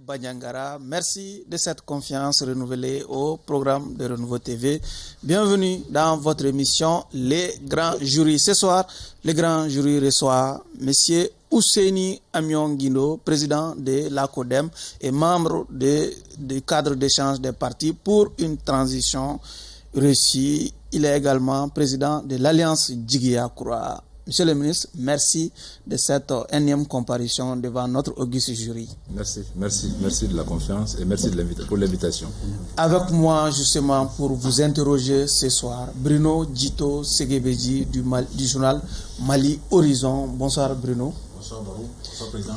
Banyangara. Merci de cette confiance renouvelée au programme de Renouveau TV. Bienvenue dans votre émission Les Grands Jurys. Ce soir, les Grands Jurys reçoivent M. Ousseini Amion Guindo, président de l'ACODEM et membre du cadre d'échange des partis pour une transition réussie. Il est également président de l'Alliance Djiguia Koura. Monsieur le ministre, merci de cette énième comparution devant notre auguste jury. Merci de la confiance et merci pour l'invitation. Avec moi, justement, pour vous interroger ce soir, Bruno Djito Segebeji du journal Mali Horizon. Bonsoir Bruno. Bonsoir Barou. Bonsoir Président.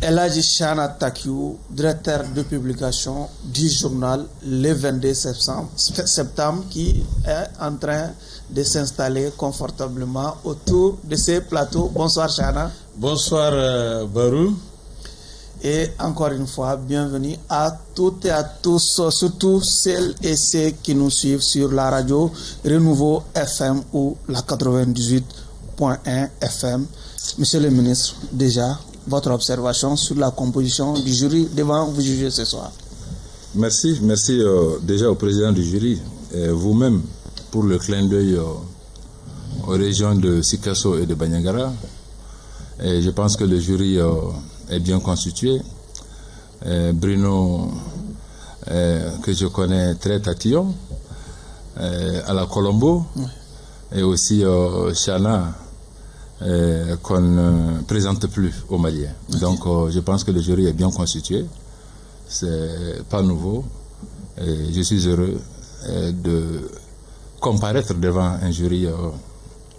Eladji Chana Takiou, directeur de publication du journal Le 22 septembre, qui est en train de s'installer confortablement autour de ces plateaux. Bonsoir Chana. Bonsoir Barou. Et encore une fois, bienvenue à toutes et à tous, surtout celles et ceux qui nous suivent sur la radio Renouveau FM ou la 98.1 FM. Monsieur le ministre, déjà, votre observation sur la composition du jury devant vous juger ce soir. Merci déjà au président du jury et vous-même pour le clin d'œil aux régions de Sikasso et de Banyangara. Et je pense que le jury est bien constitué. Bruno, que je connais très tatillon, à la Colombo, et aussi Chana, qu'on ne présente plus aux Maliens. Okay. Donc je pense que le jury est bien constitué. C'est pas nouveau. Et je suis heureux de comparaître devant un jury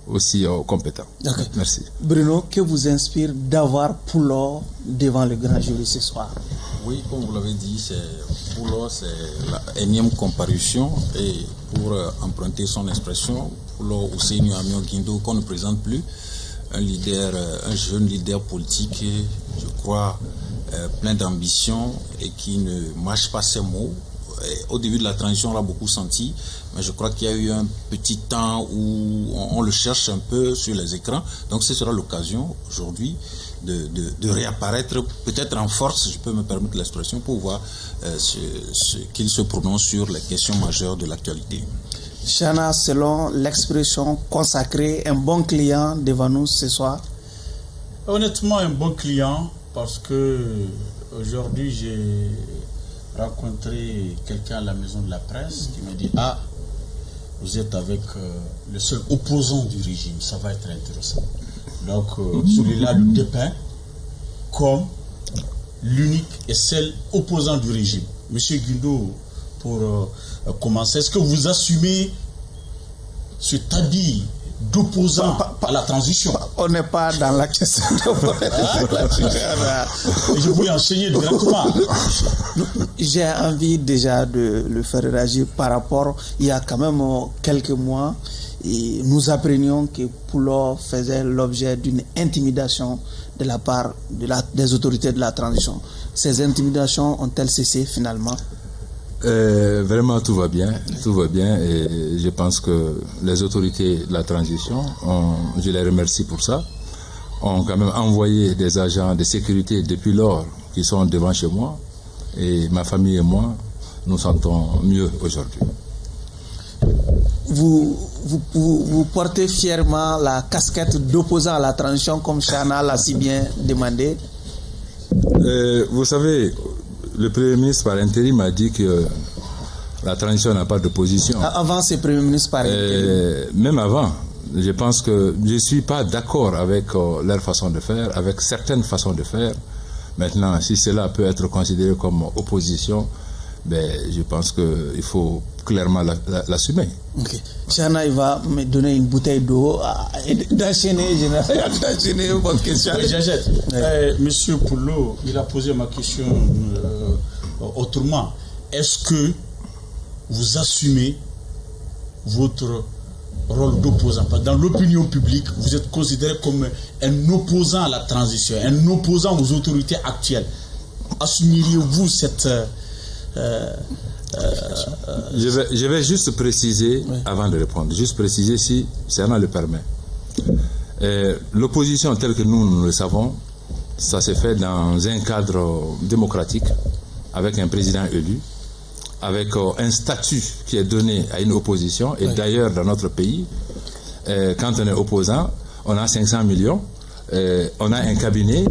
aussi compétent. Okay. Merci. Bruno, que vous inspire d'avoir Poulor devant le grand jury ce soir? Oui, comme vous l'avez dit, Poulor, c'est la énième comparution. Et pour emprunter son expression, Poulor Ousseini Amion Guindo, qu'on ne présente plus, un jeune leader politique, je crois, plein d'ambition et qui ne mâche pas ses mots. Et au début de la transition, on l'a beaucoup senti, mais je crois qu'il y a eu un petit temps où on le cherche un peu sur les écrans. Donc ce sera l'occasion aujourd'hui de réapparaître, peut-être en force, je peux me permettre l'expression, pour voir qu'il se prononce sur les questions majeures de l'actualité. Chana, selon l'expression consacrée, un bon client devant nous ce soir? Honnêtement, un bon client, parce que aujourd'hui j'ai rencontré quelqu'un à la maison de la presse qui m'a dit: ah, vous êtes avec le seul opposant du régime, ça va être intéressant. Donc celui-là le dépeint comme l'unique et seul opposant du régime. Monsieur Guindo, pour commencer, est-ce que vous assumez ce tabi d'opposant à la transition? On n'est pas dans la question Je voulais enseigner directement. J'ai envie déjà de le faire réagir par rapport, il y a quand même quelques mois, et nous apprenions que Poulor faisait l'objet d'une intimidation de la part des autorités de la transition. Ces intimidations ont-elles cessé finalement? Vraiment tout va bien et je pense que les autorités de la transition, je les remercie pour ça, ont quand même envoyé des agents de sécurité depuis lors qui sont devant chez moi, et ma famille et moi nous sentons mieux aujourd'hui. Vous portez fièrement la casquette d'opposant à la transition comme Chana l'a si bien demandé? Vous savez, le Premier ministre par intérim a dit que la transition n'a pas d'opposition. Avant, c'est Premier ministre par intérim. Même avant, je pense que je ne suis pas d'accord avec leur façon de faire, avec certaines façons de faire. Maintenant, si cela peut être considéré comme opposition, je pense qu'il faut clairement l'assumer. Ok. Chana, il va me donner une bouteille d'eau d'enchaîner votre question. Monsieur Poulot, il a posé ma question autrement. Est-ce que vous assumez votre rôle d'opposant? Dans l'opinion publique, vous êtes considéré comme un opposant à la transition, un opposant aux autorités actuelles. Assumeriez-vous cette... Je vais juste préciser, avant de répondre, juste préciser si Serna le permet. L'opposition telle que nous le savons, ça s'est fait dans un cadre démocratique avec un président élu, avec un statut qui est donné à une opposition. Et d'ailleurs, dans notre pays, quand on est opposant, on a 500 millions, on a un cabinet,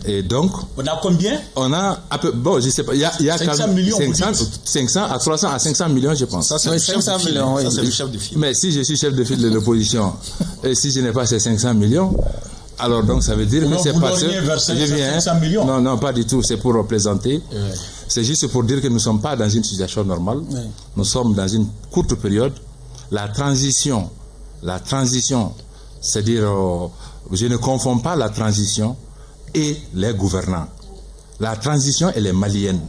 et donc... On a combien? On a un peu... Bon, je sais pas, il y a 500 millions, 500 à 300 à 500 millions, je pense. Ça, c'est 500 millions, oui. Ça, c'est le chef de file. Mais si je suis chef de file de l'opposition, et si je n'ai pas ces 500 millions, alors donc ça veut dire que c'est pas ça. Je viens. 500 millions. Non, pas du tout, c'est pour plaisanter. C'est juste pour dire que nous ne sommes pas dans une situation normale. Nous sommes dans une courte période. La transition, c'est-à-dire, je ne confonds pas la transition et les gouvernants. La transition, elle est malienne.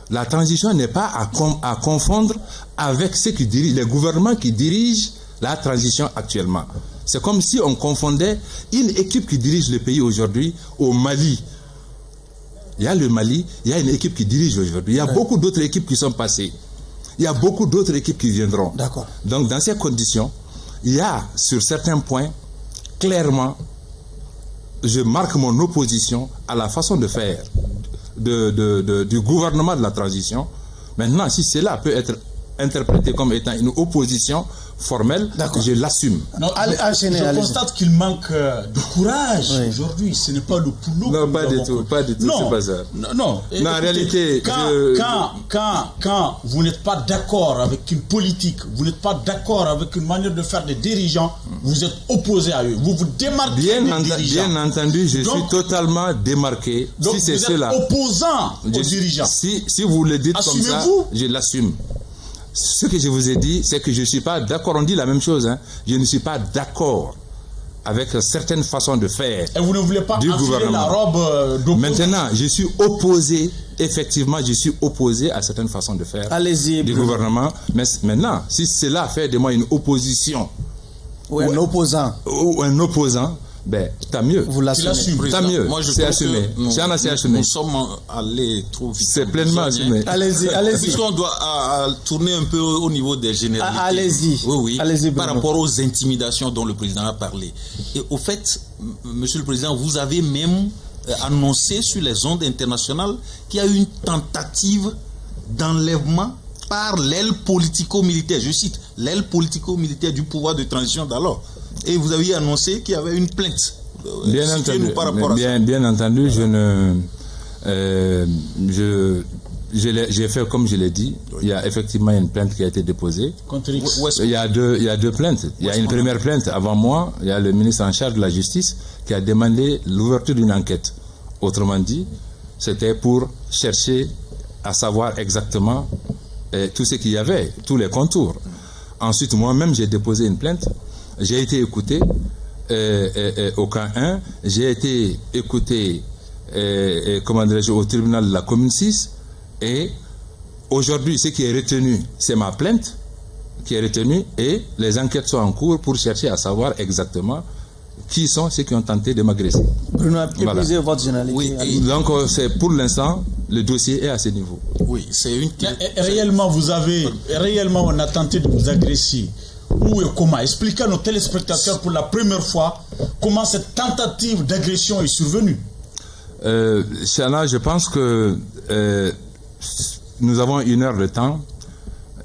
La transition n'est pas à confondre avec ceux qui dirigent, les gouvernements qui dirigent la transition actuellement. C'est comme si on confondait une équipe qui dirige le pays aujourd'hui au Mali. Il y a le Mali, il y a une équipe qui dirige aujourd'hui. Il y a beaucoup d'autres équipes qui sont passées. Il y a beaucoup d'autres équipes qui viendront. D'accord. Donc, dans ces conditions, il y a, sur certains points, clairement, je marque mon opposition à la façon de faire du gouvernement de la transition. Maintenant, si cela peut être interprété comme étant une opposition formelle, je l'assume. Je constate qu'il manque de courage aujourd'hui. Ce n'est pas le poulo. Non, pas du tout, c'est pas ça. Non, en réalité, quand vous n'êtes pas d'accord avec une politique, vous n'êtes pas d'accord avec une manière de faire des dirigeants, vous êtes opposé à eux. Vous vous démarquez des dirigeants. Bien entendu, je suis totalement démarqué. Donc si c'est vous êtes opposant aux dirigeants. Si vous le dites comme ça, je l'assume. Ce que je vous ai dit, c'est que je ne suis pas d'accord. On dit la même chose. Je ne suis pas d'accord avec certaines façons de faire. Et vous ne voulez pas enfiler la robe d'opposant. Maintenant, je suis opposé. Effectivement, je suis opposé à certaines façons de faire du gouvernement. Mais maintenant, si cela fait de moi une opposition ou un opposant, ben, tant mieux. Vous l'assumez. Tant mieux. Moi, c'est assumé. C'est assumé. Nous sommes allés trop vite. C'est pleinement assumé. Allez-y. Puisqu'on doit tourner un peu au niveau des généralités. Allez-y. Oui. Allez-y, par rapport aux intimidations dont le président a parlé. Et au fait, monsieur le président, vous avez même annoncé sur les ondes internationales qu'il y a eu une tentative d'enlèvement par l'aile politico-militaire. Je cite, l'aile politico-militaire du pouvoir de transition d'alors. Et vous aviez annoncé qu'il y avait une plainte. Bien entendu, bien entendu, j'ai fait comme je l'ai dit. Il y a effectivement une plainte qui a été déposée. Il y a deux plaintes. Il y a une première plainte avant moi. Il y a le ministre en charge de la justice qui a demandé l'ouverture d'une enquête. Autrement dit, c'était pour chercher à savoir exactement tout ce qu'il y avait, tous les contours. Ensuite, moi-même, j'ai déposé une plainte. J'ai été écouté au camp 1, j'ai été écouté au tribunal de la commune 6, et aujourd'hui ce qui est retenu, c'est ma plainte qui est retenue, et les enquêtes sont en cours pour chercher à savoir exactement qui sont ceux qui ont tenté de m'agresser. Bruno, épuisez votre généralité. Oui, donc c'est pour l'instant, le dossier est à ce niveau. Oui, c'est une... Réellement, on a tenté de vous agresser. Où et comment? Expliquez à nos téléspectateurs pour la première fois comment cette tentative d'agression est survenue. Chana, je pense que nous avons 1 heure de temps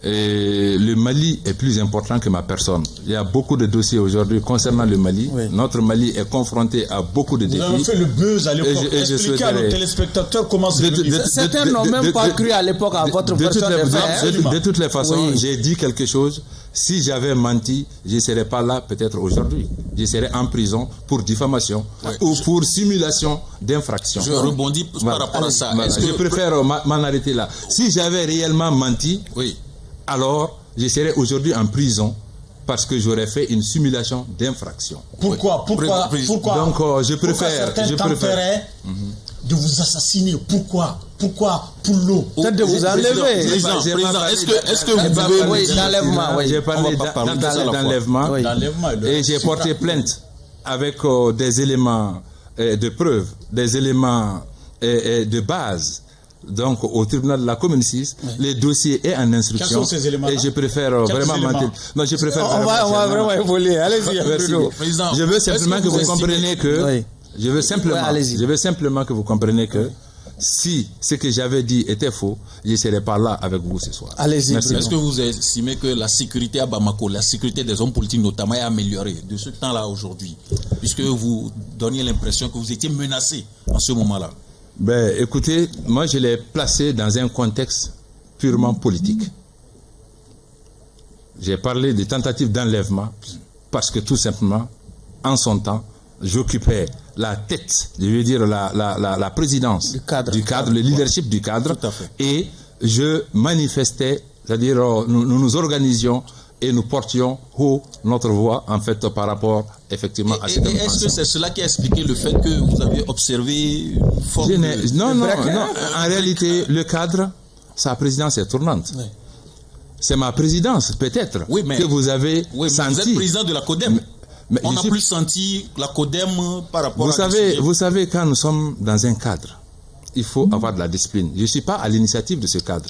et le Mali est plus important que ma personne. Il y a beaucoup de dossiers aujourd'hui concernant le Mali. Oui. Notre Mali est confronté à beaucoup de défis. Vous avez fait le buzz à l'époque. Expliquez à nos téléspectateurs comment c'est venu. Certains n'ont même pas cru à l'époque à votre personne. De toutes les façons, j'ai dit quelque chose. Si j'avais menti, je ne serais pas là peut-être aujourd'hui. Je serais en prison pour diffamation ou pour simulation d'infraction. Je rebondis par rapport à ça. Je préfère m'en arrêter là. Si j'avais réellement menti, alors je serais aujourd'hui en prison parce que j'aurais fait une simulation d'infraction. Pourquoi Donc je préfère de vous assassiner. Pourquoi pour l'eau? Peut-être de vous enlever. Président, est-ce que vous pouvez... Oui, d'enlèvement. J'ai parlé d'enlèvement et j'ai porté plainte avec des éléments de preuve, des éléments de base. Donc, au tribunal de la commune 6, le dossier est en instruction. Quels sont ces éléments? Et je préfère vraiment mentir. Non, je préfère. On va vraiment évoluer. Allez-y, Bruno. Je veux simplement que vous compreniez que. Je veux simplement que vous compreniez que si ce que j'avais dit était faux, je ne serais pas là avec vous ce soir. Allez-y. Est-ce que vous estimez que la sécurité à Bamako, la sécurité des hommes politiques notamment, est améliorée de ce temps-là aujourd'hui, puisque vous donniez l'impression que vous étiez menacé en ce moment-là? Ben, écoutez, moi je l'ai placé dans un contexte purement politique. J'ai parlé de tentatives d'enlèvement parce que tout simplement, en son temps, j'occupais la tête, je veux dire la présidence du cadre, le leadership du cadre, et je manifestais, c'est-à-dire nous organisions et nous portions haut notre voix en fait par rapport effectivement à cette est-ce que c'est cela qui a expliqué le fait que vous avez observé non, en réalité le cadre, sa présidence est tournante. Oui. C'est ma présidence peut-être que vous avez senti. Vous êtes président de la CODEM. Mais on n'a plus senti la CODEM par rapport vous savez, quand nous sommes dans un cadre, il faut avoir de la discipline. Je ne suis pas à l'initiative de ce cadre.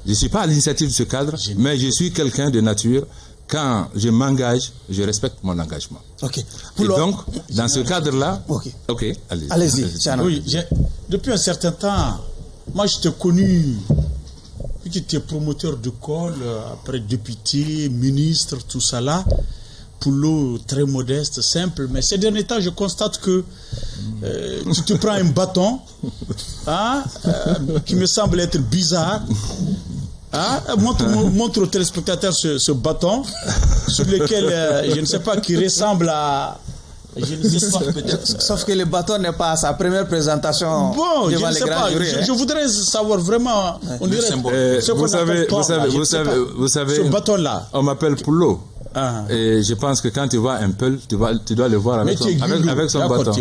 Je ne suis pas à l'initiative de ce cadre, mais je suis quelqu'un de nature. Quand je m'engage, je respecte mon engagement. Okay. Et donc, dans ce cadre-là, allez-y. Oui, depuis un certain temps, moi je t'ai connu, tu étais promoteur de col, après député, ministre, tout ça là. Poulot très modeste, simple, mais ces derniers temps, je constate que tu te prends un bâton qui me semble être bizarre. Montre aux téléspectateurs ce bâton sur lequel, je ne sais pas, qui ressemble à... Je ne sais pas, peut-être. Sauf que le bâton n'est pas à sa première présentation devant les grands jurys. Je voudrais savoir vraiment... On dirait, vous savez, ce bâton-là. On m'appelle Poulot. Et je pense que quand tu vois un Peul, tu dois le voir avec son bâton.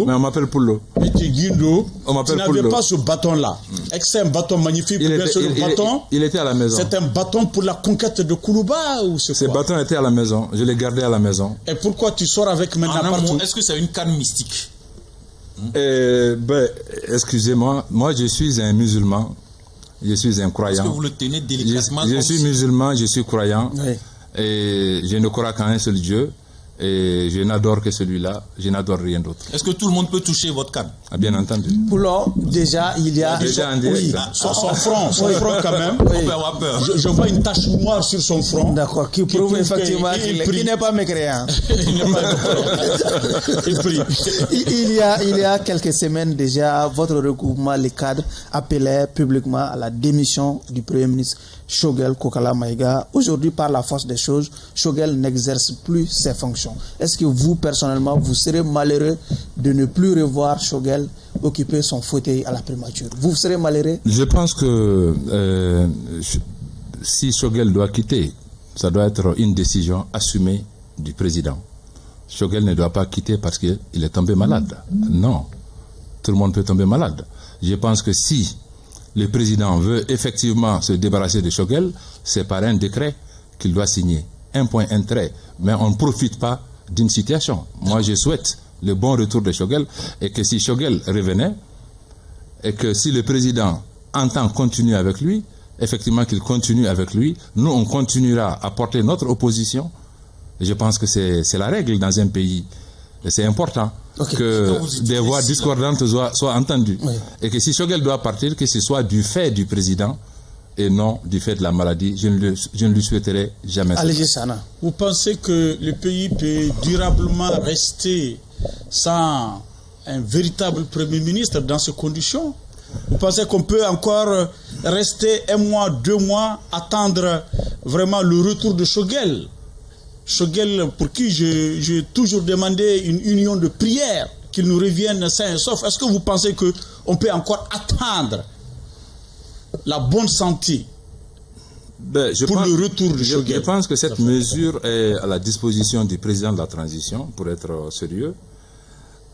Mais on m'appelle Poulot. Mais tu es Guindo, on m'appelle tu n'avais pas ce bâton-là. Est-ce que c'est un bâton magnifique? Il était à la maison. C'est un bâton pour la conquête de Koulouba ou c'est quoi? Ce bâton était à la maison. Je l'ai gardé à la maison. Et pourquoi tu sors avec maintenant partout? Est-ce que c'est une canne mystique? Excusez-moi, moi je suis un musulman. Je suis un croyant. Est-ce que vous le tenez délicatement? Je suis musulman, je suis croyant. Oui. Et je ne crois qu'en un seul Dieu. Et je n'adore que celui-là. Je n'adore rien d'autre. Est-ce que tout le monde peut toucher votre canne? Bien entendu. Poulot, déjà, il y a... son front quand même. Oui. On peut avoir peur. Je vois une tache noire sur son front. D'accord, qui prouve effectivement qu'il n'est pas mécréant. Il y a quelques semaines déjà, votre regroupement, les cadres, appelait publiquement à la démission du Premier ministre Choguel Kokala Maïga. Aujourd'hui, par la force des choses, Choguel n'exerce plus ses fonctions. Est-ce que vous, personnellement, vous serez malheureux de ne plus revoir Choguel occuper son fauteuil à la primature? Vous serez malheureux? Je pense que si Choguel doit quitter, ça doit être une décision assumée du président. Choguel ne doit pas quitter parce qu'il est tombé malade. Non, tout le monde peut tomber malade. Je pense que si le président veut effectivement se débarrasser de Choguel, c'est par un décret qu'il doit signer. Un point, un trait. Mais on ne profite pas d'une situation. Moi, je souhaite le bon retour de Choguel et que si Choguel revenait et que si le président entend continuer avec lui, effectivement qu'il continue avec lui, nous, on continuera à porter notre opposition. Et je pense que c'est la règle dans un pays. Et c'est important que des voix discordantes soient entendues. Oui. Et que si Choguel doit partir, que ce soit du fait du président et non du fait de la maladie. Je ne lui souhaiterais jamais ça. Allez, Sana. Vous pensez que le pays peut durablement rester sans un véritable Premier ministre dans ces conditions? Vous pensez qu'on peut encore rester 1 mois, 2 mois, attendre vraiment le retour de Choguel? Choguel, pour qui j'ai toujours demandé une union de prière, qu'il nous revienne sain et sauf. Est-ce que vous pensez qu'on peut encore attendre la bonne santé pour le retour de Choguel? Je pense que cette mesure est à la disposition du président de la transition, pour être sérieux.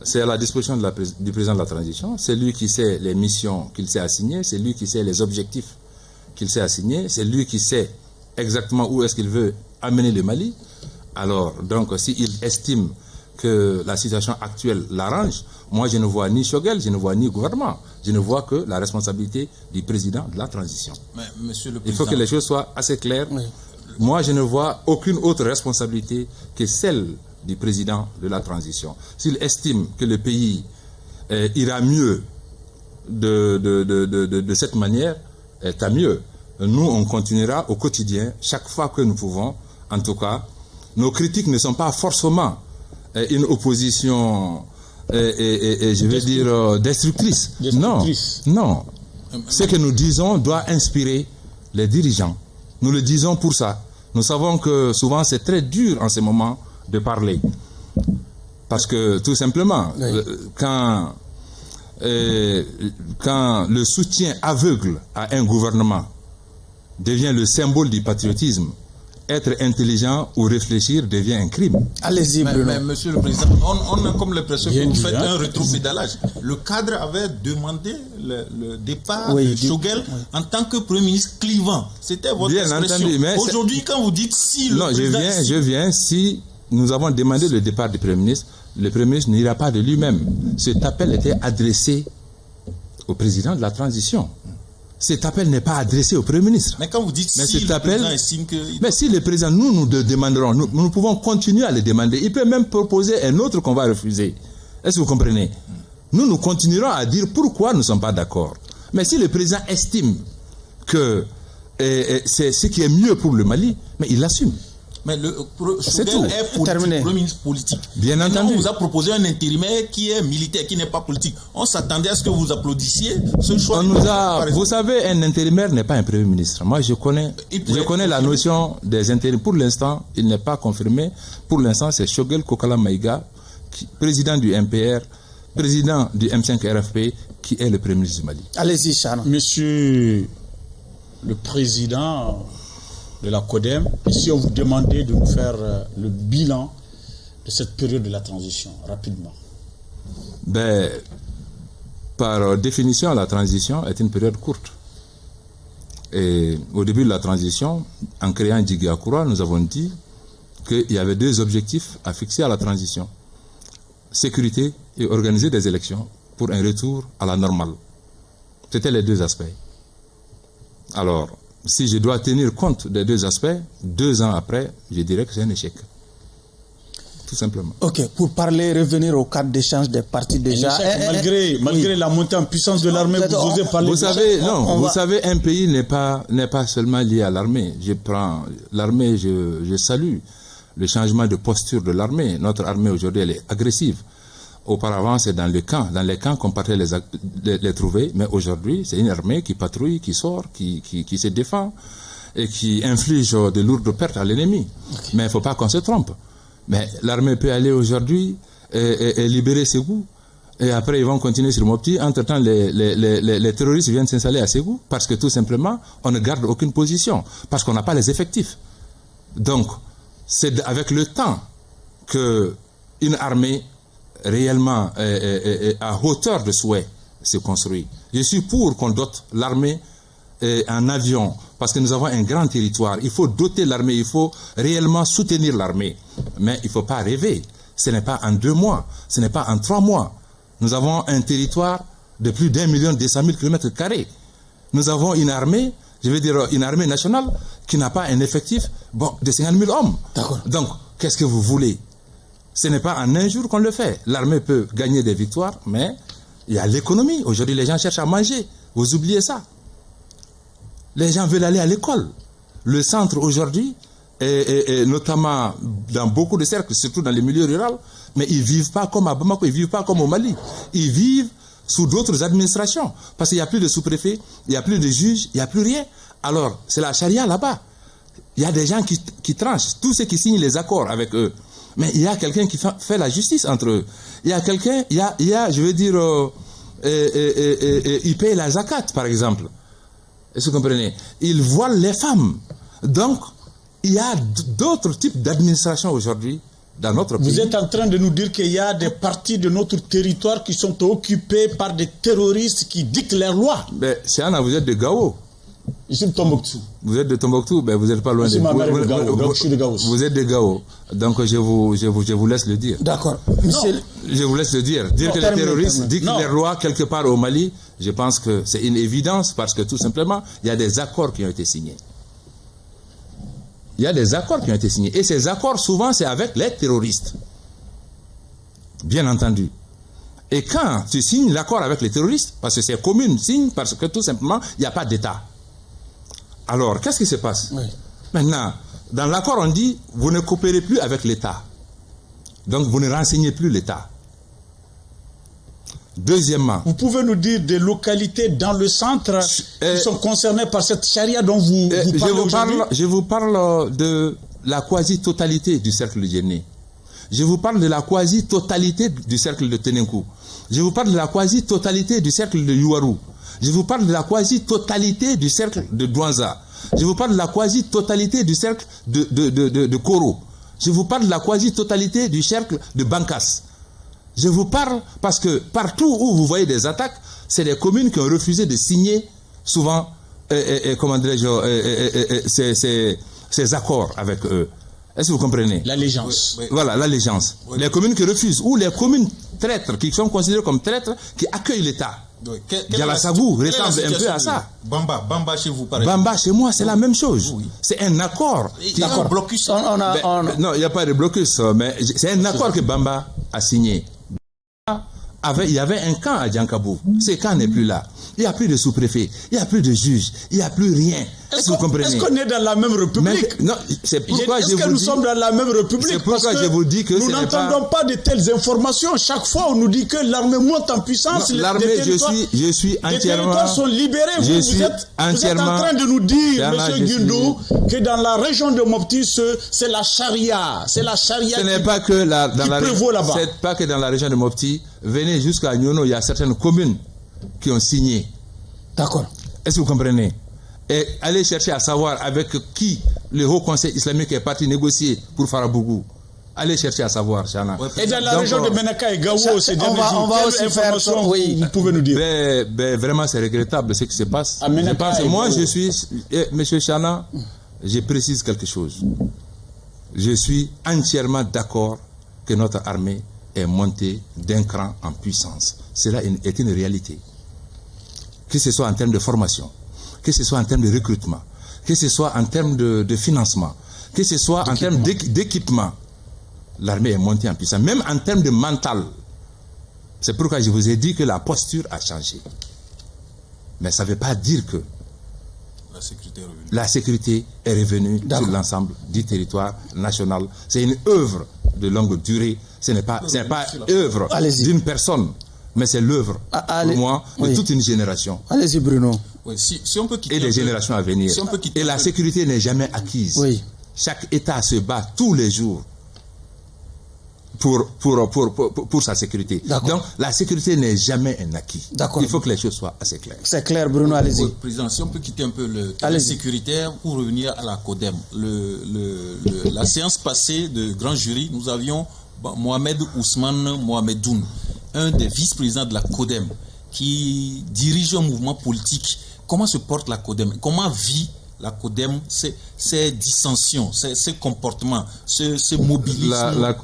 C'est à la disposition du président de la transition. C'est lui qui sait les missions qu'il s'est assignées, c'est lui qui sait les objectifs qu'il s'est assignés, c'est lui qui sait exactement où est-ce qu'il veut amener le Mali. Alors, donc, s'il estime que la situation actuelle l'arrange, moi je ne vois ni Choguel, je ne vois ni gouvernement. Je ne vois que la responsabilité du président de la transition. Mais, monsieur le président, il faut que les choses soient assez claires. Oui. Moi, je ne vois aucune autre responsabilité que celle du président de la transition. S'il estime que le pays ira mieux de cette manière, tant mieux. Nous, on continuera au quotidien, chaque fois que nous pouvons. En tout cas, nos critiques ne sont pas forcément une opposition, je vais dire, destructrice. Non. Ce que nous disons doit inspirer les dirigeants. Nous le disons pour ça. Nous savons que souvent c'est très dur en ce moment de parler. Parce que tout simplement, quand le soutien aveugle à un gouvernement devient le symbole du patriotisme, être intelligent ou réfléchir devient un crime. Allez-y, Bruno. Mais Monsieur le Président, on a comme l'impression que vous faites un rétropédalage. Le cadre avait demandé le départ de Choguel en tant que Premier ministre clivant. C'était votre expression. Entendu, mais aujourd'hui, quand vous dites si le je viens, si nous avons demandé le départ du Premier ministre, le Premier ministre n'ira pas de lui-même. Cet appel était adressé au président de la transition. Cet appel n'est pas adressé au Premier ministre. Mais quand vous dites si le président estime que... Mais si le président, nous demanderons, nous pouvons continuer à le demander. Il peut même proposer un autre qu'on va refuser. Est-ce que vous comprenez? Nous continuerons à dire pourquoi nous ne sommes pas d'accord. Mais si le président estime que c'est ce qui est mieux pour le Mali, mais il l'assume. Mais c'est tout. Premier ministre politique. Bien entendu. On vous a proposé un intérimaire qui est militaire, qui n'est pas politique. On s'attendait à ce que vous applaudissiez ce choix. Vous savez, un intérimaire n'est pas un premier ministre. Moi, je connais la notion des intérimaires. Pour l'instant, il n'est pas confirmé. Pour l'instant, c'est Choguel Kokala Maïga, président du MPR, président du M5 RFP, qui est le premier ministre du Mali. Allez-y, Chana. Monsieur le président de la CODEM, et si on vous demandait de nous faire le bilan de cette période de la transition, rapidement. Par définition, la transition est une période courte. Et au début de la transition, en créant Djigui Akura, nous avons dit qu'il y avait deux objectifs à fixer à la transition. Sécurité et organiser des élections pour un retour à la normale. C'était les deux aspects. Alors, si je dois tenir compte des deux aspects, 2 ans après, je dirais que c'est un échec. Tout simplement. Ok, pour revenir au cadre d'échange des partis déjà. Malgré la montée en puissance de l'armée, vous osez parler. Vous savez, un pays n'est pas seulement lié à l'armée. Je prends l'armée, je salue le changement de posture de l'armée. Notre armée aujourd'hui, elle est agressive. Auparavant, c'est dans les camps qu'on partait les trouver, mais aujourd'hui, c'est une armée qui patrouille, qui sort, qui se défend et qui inflige de lourdes pertes à l'ennemi. Okay. Mais il ne faut pas qu'on se trompe. Mais l'armée peut aller aujourd'hui et libérer Ségou, et après ils vont continuer sur Mopti. Entre-temps, les terroristes viennent s'installer à Ségou parce que tout simplement, on ne garde aucune position, parce qu'on n'a pas les effectifs. Donc, c'est avec le temps qu'une armée réellement à hauteur de souhait se construit. Je suis pour qu'on dote l'armée en avion, parce que nous avons un grand territoire. Il faut doter l'armée, il faut réellement soutenir l'armée. Mais il ne faut pas rêver. Ce n'est pas en 2 mois, ce n'est pas en 3 mois. Nous avons un territoire de plus d'1 200 000 km². Nous avons une armée, je veux dire une armée nationale, qui n'a pas un effectif de 50 000 hommes. Donc, qu'est-ce que vous voulez? Ce n'est pas en un jour qu'on le fait. L'armée peut gagner des victoires, mais il y a l'économie. Aujourd'hui, les gens cherchent à manger. Vous oubliez ça. Les gens veulent aller à l'école. Le centre aujourd'hui, et notamment dans beaucoup de cercles, surtout dans les milieux ruraux, mais ils ne vivent pas comme à Bamako, ils ne vivent pas comme au Mali. Ils vivent sous d'autres administrations. Parce qu'il n'y a plus de sous-préfet, il n'y a plus de juges, il n'y a plus rien. Alors, c'est la charia là-bas. Il y a des gens qui tranchent, tous ceux qui signent les accords avec eux. Mais il y a quelqu'un qui fait la justice entre eux. Il y a quelqu'un, je veux dire, il paye la zakat, par exemple. Est-ce que vous comprenez? Il voile les femmes. Donc, il y a d'autres types d'administration aujourd'hui dans notre pays. Vous êtes en train de nous dire qu'il y a des parties de notre territoire qui sont occupées par des terroristes qui dictent leurs lois. Mais, Siana, vous êtes de Gao. Je suis de Tombouctou. Vous êtes de Tombouctou, ben vous n'êtes pas loin de Gao. Je suis de Gao. Vous êtes de Gao. Donc je vous laisse le dire. D'accord. Je vous laisse le dire. Dire que les terroristes dictent les lois quelque part au Mali, je pense que c'est une évidence parce que tout simplement, il y a des accords qui ont été signés. Il y a des accords qui ont été signés. Et ces accords, souvent, c'est avec les terroristes. Bien entendu. Et quand tu signes l'accord avec les terroristes, parce que ces communes signent, parce que tout simplement, il n'y a pas d'État. Alors, qu'est-ce qui se passe? Maintenant, dans l'accord, on dit, vous ne coopérez plus avec l'État. Donc, vous ne renseignez plus l'État. Deuxièmement, vous pouvez nous dire des localités dans le centre qui sont concernées par cette charia dont vous parlez aujourd'hui? Je vous parle de la quasi-totalité du cercle de Djenné. Je vous parle de la quasi-totalité du cercle de Tenenkou. Je vous parle de la quasi-totalité du cercle de Yuaru. Je vous parle de la quasi-totalité du cercle de Douanza. Je vous parle de la quasi-totalité du cercle de Koro. Je vous parle de la quasi-totalité du cercle de Bankas. Je vous parle parce que partout où vous voyez des attaques, c'est des communes qui ont refusé de signer souvent comment dirais-je, ces accords avec eux. Est-ce que vous comprenez? L'allégeance. Oui. Voilà, l'allégeance. Oui. Les communes qui refusent, ou les communes traîtres, qui sont considérées comme traîtres, qui accueillent l'État. Oui. Dialassagou ressemble un peu à ça. Bamba chez vous, par exemple. Bamba chez moi, c'est la même chose. Oui. C'est un accord. Il y a un blocus. Non, il n'y a pas de blocus, mais c'est un accord que Bamba a signé. Il y avait un camp à Djankabou. Ce camp n'est plus là. Il n'y a plus de sous-préfet, il n'y a plus de juge, il n'y a plus rien. Est-ce que vous comprenez? Est-ce qu'on est dans la même république? Non, c'est pourquoi est-ce que nous sommes dans la même république? C'est pourquoi je vous dis que nous n'entendons pas de telles informations. Chaque fois, on nous dit que l'armée monte en puissance. L'armée, je suis entièrement. Les territoires sont libérés. Vous êtes en train de nous dire, M. Guindou, que dans la région de Mopti, c'est la charia. C'est la charia. Ce n'est pas que prévaut là-bas. C'est pas que dans la région de Mopti. Venez jusqu'à Nyono, il y a certaines communes qui ont signé. D'accord. Est-ce que vous comprenez? Et allez chercher à savoir avec qui le Haut Conseil islamique est parti négocier pour Farabougou. Allez chercher à savoir, Chana. Et dans la région de Menaka et Gao, c'est on va aussi faire ça. Oui, vous pouvez nous dire. Vraiment, c'est regrettable ce qui se passe. Moi, je suis, Monsieur Chana, je précise quelque chose. Je suis entièrement d'accord que notre armée est montée d'un cran en puissance. Cela est une réalité. Que ce soit en termes de formation, que ce soit en termes de recrutement, que ce soit en termes de financement, que ce soit en termes d'équipement, l'armée est montée en puissance. Même en termes de mental. C'est pourquoi je vous ai dit que la posture a changé. Mais ça ne veut pas dire que la sécurité est revenue sur l'ensemble du territoire national. C'est une œuvre de longue durée. Ce n'est pas œuvre d'une personne, mais c'est l'œuvre, pour moi, de toute une génération. Allez-y, Bruno. Oui, si on peut quitter et des générations à venir. Et la sécurité n'est jamais acquise. Oui. Chaque État se bat tous les jours pour sa sécurité. Donc, la sécurité n'est jamais un acquis. Il faut que les choses soient assez claires. C'est clair, Bruno, allez-y. Oui, Président, si on peut quitter un peu le thème sécuritaire pour revenir à la CODEM. La séance passée de grand jury, nous avions Mohamed Ousmane Mohamedoun, un des vice-présidents de la CODEM, qui dirige un mouvement politique. Comment se porte la CODEM? Comment vit la CODEM ces dissensions, ces comportements, ce mobilisme?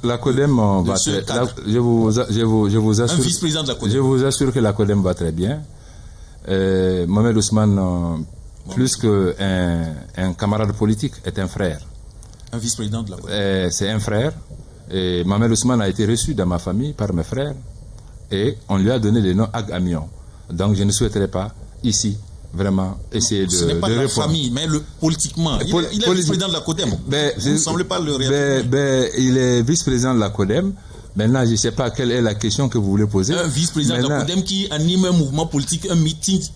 La CODEM va très bien. Je vous assure. Un vice-président de la CODEM. Je vous assure que la CODEM va très bien. Mohamed Ousmane, plus qu'un camarade politique, est un frère. Un vice-président de la CODEM. C'est un frère. Et Mohamed Ousmane a été reçu dans ma famille par mes frères. Et on lui a donné le nom Ag Amion. Donc je ne souhaiterais pas, ici, vraiment essayer de répondre. Ce n'est pas la famille, mais politiquement. Il est vice-président de la CODEM. Vous ne semblez pas le réaliser. Il est vice-président de la CODEM. Maintenant, je ne sais pas quelle est la question que vous voulez poser. Un vice-président de la CODEM qui anime un mouvement politique,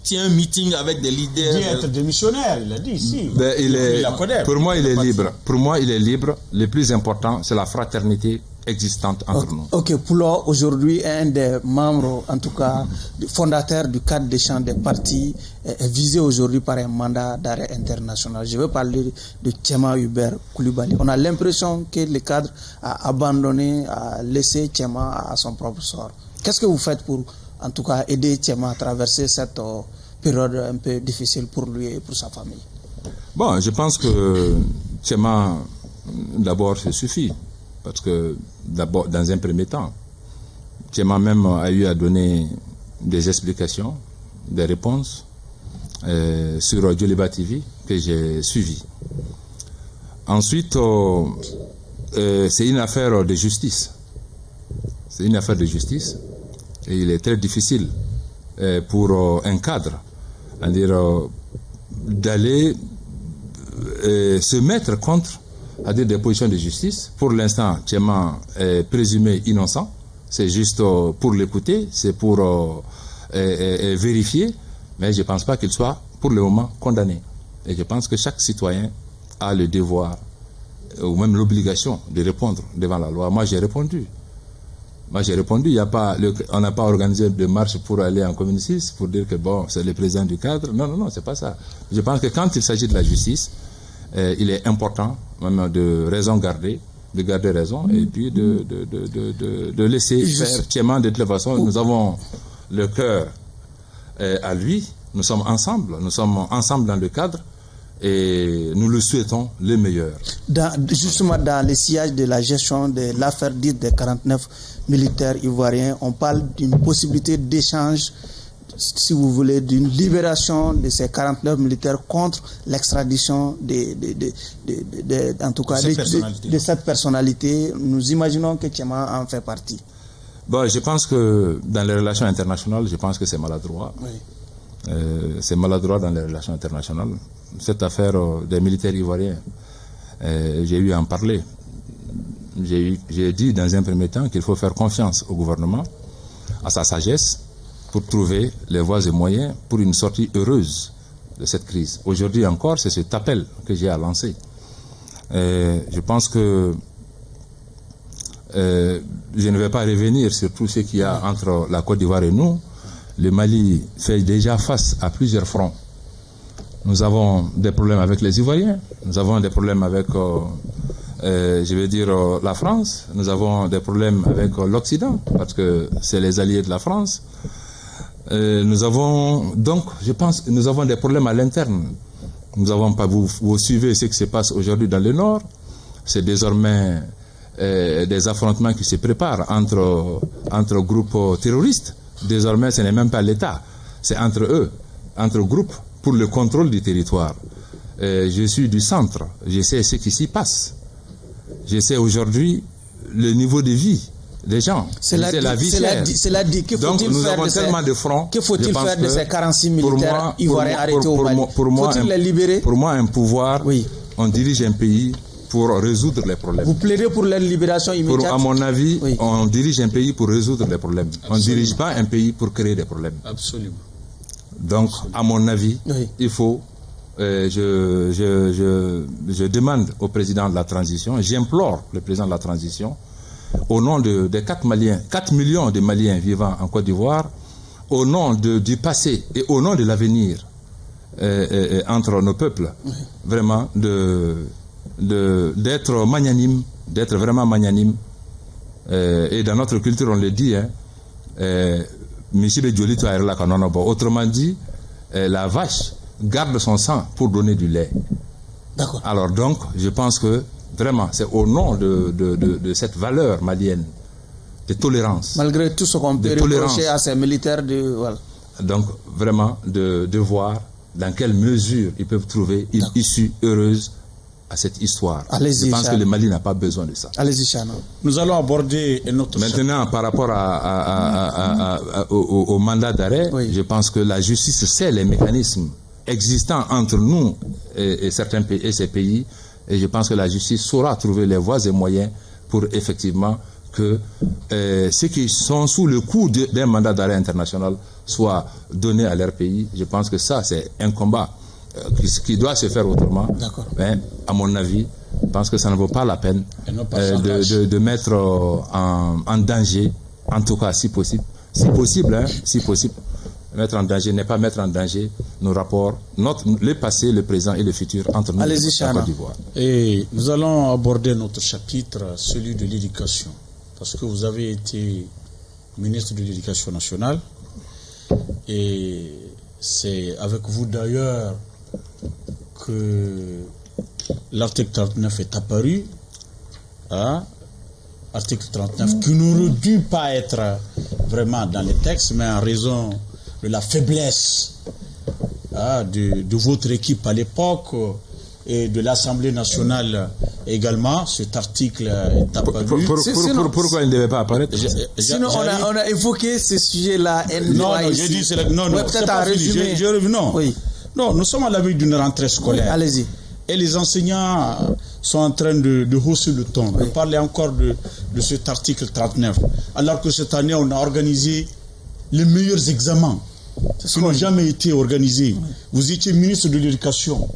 tient un meeting avec des leaders. Il dit être démissionnaire, il a dit ici. Pour moi, il est libre. Pour moi, il est libre. Le plus important, c'est la fraternité existante entre nous. Ok, Poulo, aujourd'hui, un des membres, en tout cas, fondateur du cadre d'échange des partis, est visé aujourd'hui par un mandat d'arrêt international. Je veux parler de Tchema Hubert Koulibaly. On a l'impression que le cadre a abandonné, a laissé Tchema à son propre sort. Qu'est-ce que vous faites pour, en tout cas, aider Tchema à traverser cette période un peu difficile pour lui et pour sa famille? Bon, je pense que Tchema, d'abord, ça suffit. Parce que, d'abord, dans un premier temps, Tchema même a eu à donner des explications, des réponses sur Djoliba TV que j'ai suivi. Ensuite, c'est une affaire de justice. C'est une affaire de justice. Et il est très difficile pour un cadre, d'aller se mettre contre des positions de justice. Pour l'instant, Tchema est présumé innocent. C'est juste pour l'écouter, c'est pour vérifier, mais je ne pense pas qu'il soit pour le moment condamné. Et je pense que chaque citoyen a le devoir ou même l'obligation de répondre devant la loi. Moi, j'ai répondu. On n'a pas organisé de marche pour aller en Commune 6 pour dire que bon, c'est le président du cadre. Non, c'est pas ça. Je pense que quand il s'agit de la justice, il est important même de garder raison et puis de laisser faire Tchema. De toute façon, nous avons le cœur à lui. Nous sommes ensemble dans le cadre. Et nous le souhaitons le meilleur. Justement, dans le sillage de la gestion de l'affaire dite des 49 militaires ivoiriens, on parle d'une possibilité d'échange, si vous voulez, d'une libération de ces 49 militaires contre l'extradition en tout cas, de cette personnalité. Nous imaginons que Tchema en fait partie. Bon, je pense que dans les relations internationales, c'est maladroit. Oui. C'est maladroit dans les relations internationales. Cette affaire des militaires ivoiriens, j'ai eu à en parler. J'ai dit dans un premier temps qu'il faut faire confiance au gouvernement, à sa sagesse, pour trouver les voies et moyens pour une sortie heureuse de cette crise. Aujourd'hui encore, c'est cet appel que j'ai à lancer. Je pense que je ne vais pas revenir sur tout ce qu'il y a entre la Côte d'Ivoire et nous. Le Mali fait déjà face à plusieurs fronts. Nous avons des problèmes avec les Ivoiriens, nous avons des problèmes avec, la France, nous avons des problèmes avec l'Occident, parce que c'est les alliés de la France. Nous avons des problèmes à l'interne. Vous suivez ce qui se passe aujourd'hui dans le Nord. C'est désormais des affrontements qui se préparent entre groupes terroristes. Désormais, ce n'est même pas l'État, c'est entre eux, entre groupes, pour le contrôle du territoire. Je suis du centre, je sais ce qui s'y passe. Je sais aujourd'hui le niveau de vie des gens. C'est la vie chère. Donc nous avons tellement de fronts. Que faut-il faire de ces 46 militaires ivoiriens arrêtés au Mali? Faut-il les libérer? Pour moi, un pouvoir, on dirige un pays pour résoudre les problèmes. Vous plaidez pour leur libération immédiate? À mon avis, on dirige un pays pour résoudre les problèmes. Absolument. On ne dirige pas un pays pour créer des problèmes. Absolument. Donc, à mon avis, il faut... je demande au président de la transition, j'implore le président de la transition, au nom des 4 millions de Maliens vivant en Côte d'Ivoire, au nom du passé et au nom de l'avenir entre nos peuples, vraiment d'être magnanime, d'être vraiment magnanime. Et dans notre culture, on le dit, autrement dit, la vache garde son sang pour donner du lait. D'accord. Alors donc, je pense que vraiment, c'est au nom de cette valeur malienne, de tolérance. Malgré tout ce qu'on peut reprocher à ces militaires voilà. Donc, vraiment, de voir dans quelle mesure ils peuvent trouver une issue heureuse à cette histoire. Je pense que le Mali n'a pas besoin de ça. Allez-y, Chana. Nous allons aborder notre... Maintenant, par rapport au mandat d'arrêt, je pense que la justice sait les mécanismes existants entre nous et certains pays et ces pays, et je pense que la justice saura trouver les voies et moyens pour effectivement que ceux qui sont sous le coup d'un mandat d'arrêt international soient donnés à leur pays. Je pense que ça, c'est un combat qui doit se faire autrement. Mais à mon avis, je pense que ça ne vaut pas la peine de mettre en danger, en tout cas si possible, mettre en danger, ne pas mettre en danger nos rapports, le passé, le présent et le futur entre nous et la Côte d'Ivoire. Et nous allons aborder notre chapitre, celui de l'éducation, parce que vous avez été ministre de l'Éducation nationale et c'est avec vous d'ailleurs que l'article 39 est apparu, article 39 qui n'aurait dû pas être vraiment dans les textes, mais en raison de la faiblesse de votre équipe à l'époque, et de l'Assemblée nationale également. Cet article est apparu. Pourquoi il ne devait pas apparaître? Sinon, on a évoqué ce sujet-là. Non, j'ai dit, non, c'est pas fini. Non, nous sommes à la veille d'une rentrée scolaire. Oui, allez-y. Et les enseignants sont en train de hausser le ton, de parler encore de cet article 39. Alors que cette année, on a organisé les meilleurs examens qui n'ont jamais été organisés. Vous étiez ministre de l'Éducation.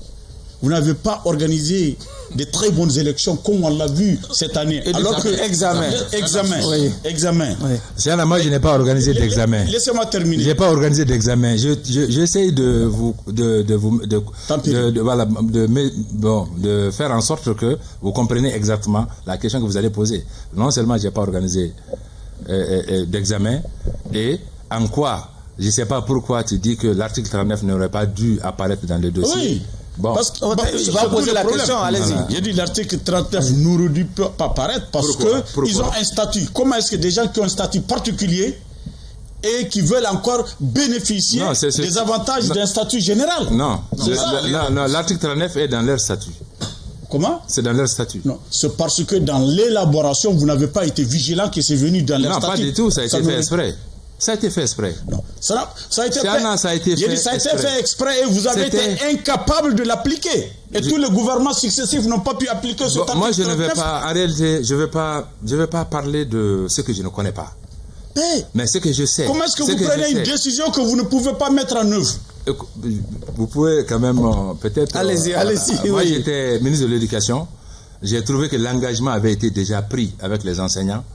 Vous n'avez pas organisé de très bonnes élections comme on l'a vu cette année. Alors que examen. Moi, je n'ai pas organisé d'examen. Laissez-moi terminer. Je n'ai pas organisé d'examen. J'essaie de faire en sorte que vous compreniez exactement la question que vous allez poser. Non seulement je n'ai pas organisé d'examen, et en quoi, je ne sais pas pourquoi tu dis que l'article 39 n'aurait pas dû apparaître dans le dossier. Oui. Bon. Parce que je vais poser la question, allez-y. J'ai dit l'article 39 n'aurait dû pas apparaître parce qu'ils ont un statut. Comment est-ce que des gens qui ont un statut particulier et qui veulent encore bénéficier des avantages d'un statut général? Non, l'article 39 est dans leur statut. Comment? C'est dans leur statut. Non, c'est parce que dans l'élaboration, vous n'avez pas été vigilant que c'est venu dans leur statut. Non, pas du tout, ça a été fait exprès. Ça a été fait exprès. Non. Ça a été fait exprès et vous avez été incapable de l'appliquer. Et tous les gouvernements successifs n'ont pas pu appliquer ce article. Moi, je ne vais pas, en réalité, je ne vais pas parler de ce que je ne connais pas. Mais ce que je sais. Comment est-ce que vous prenez une décision que vous ne pouvez pas mettre en œuvre? Vous pouvez quand même, peut-être... Allez-y. Moi, j'étais ministre de l'Éducation. J'ai trouvé que l'engagement avait été déjà pris avec les enseignants.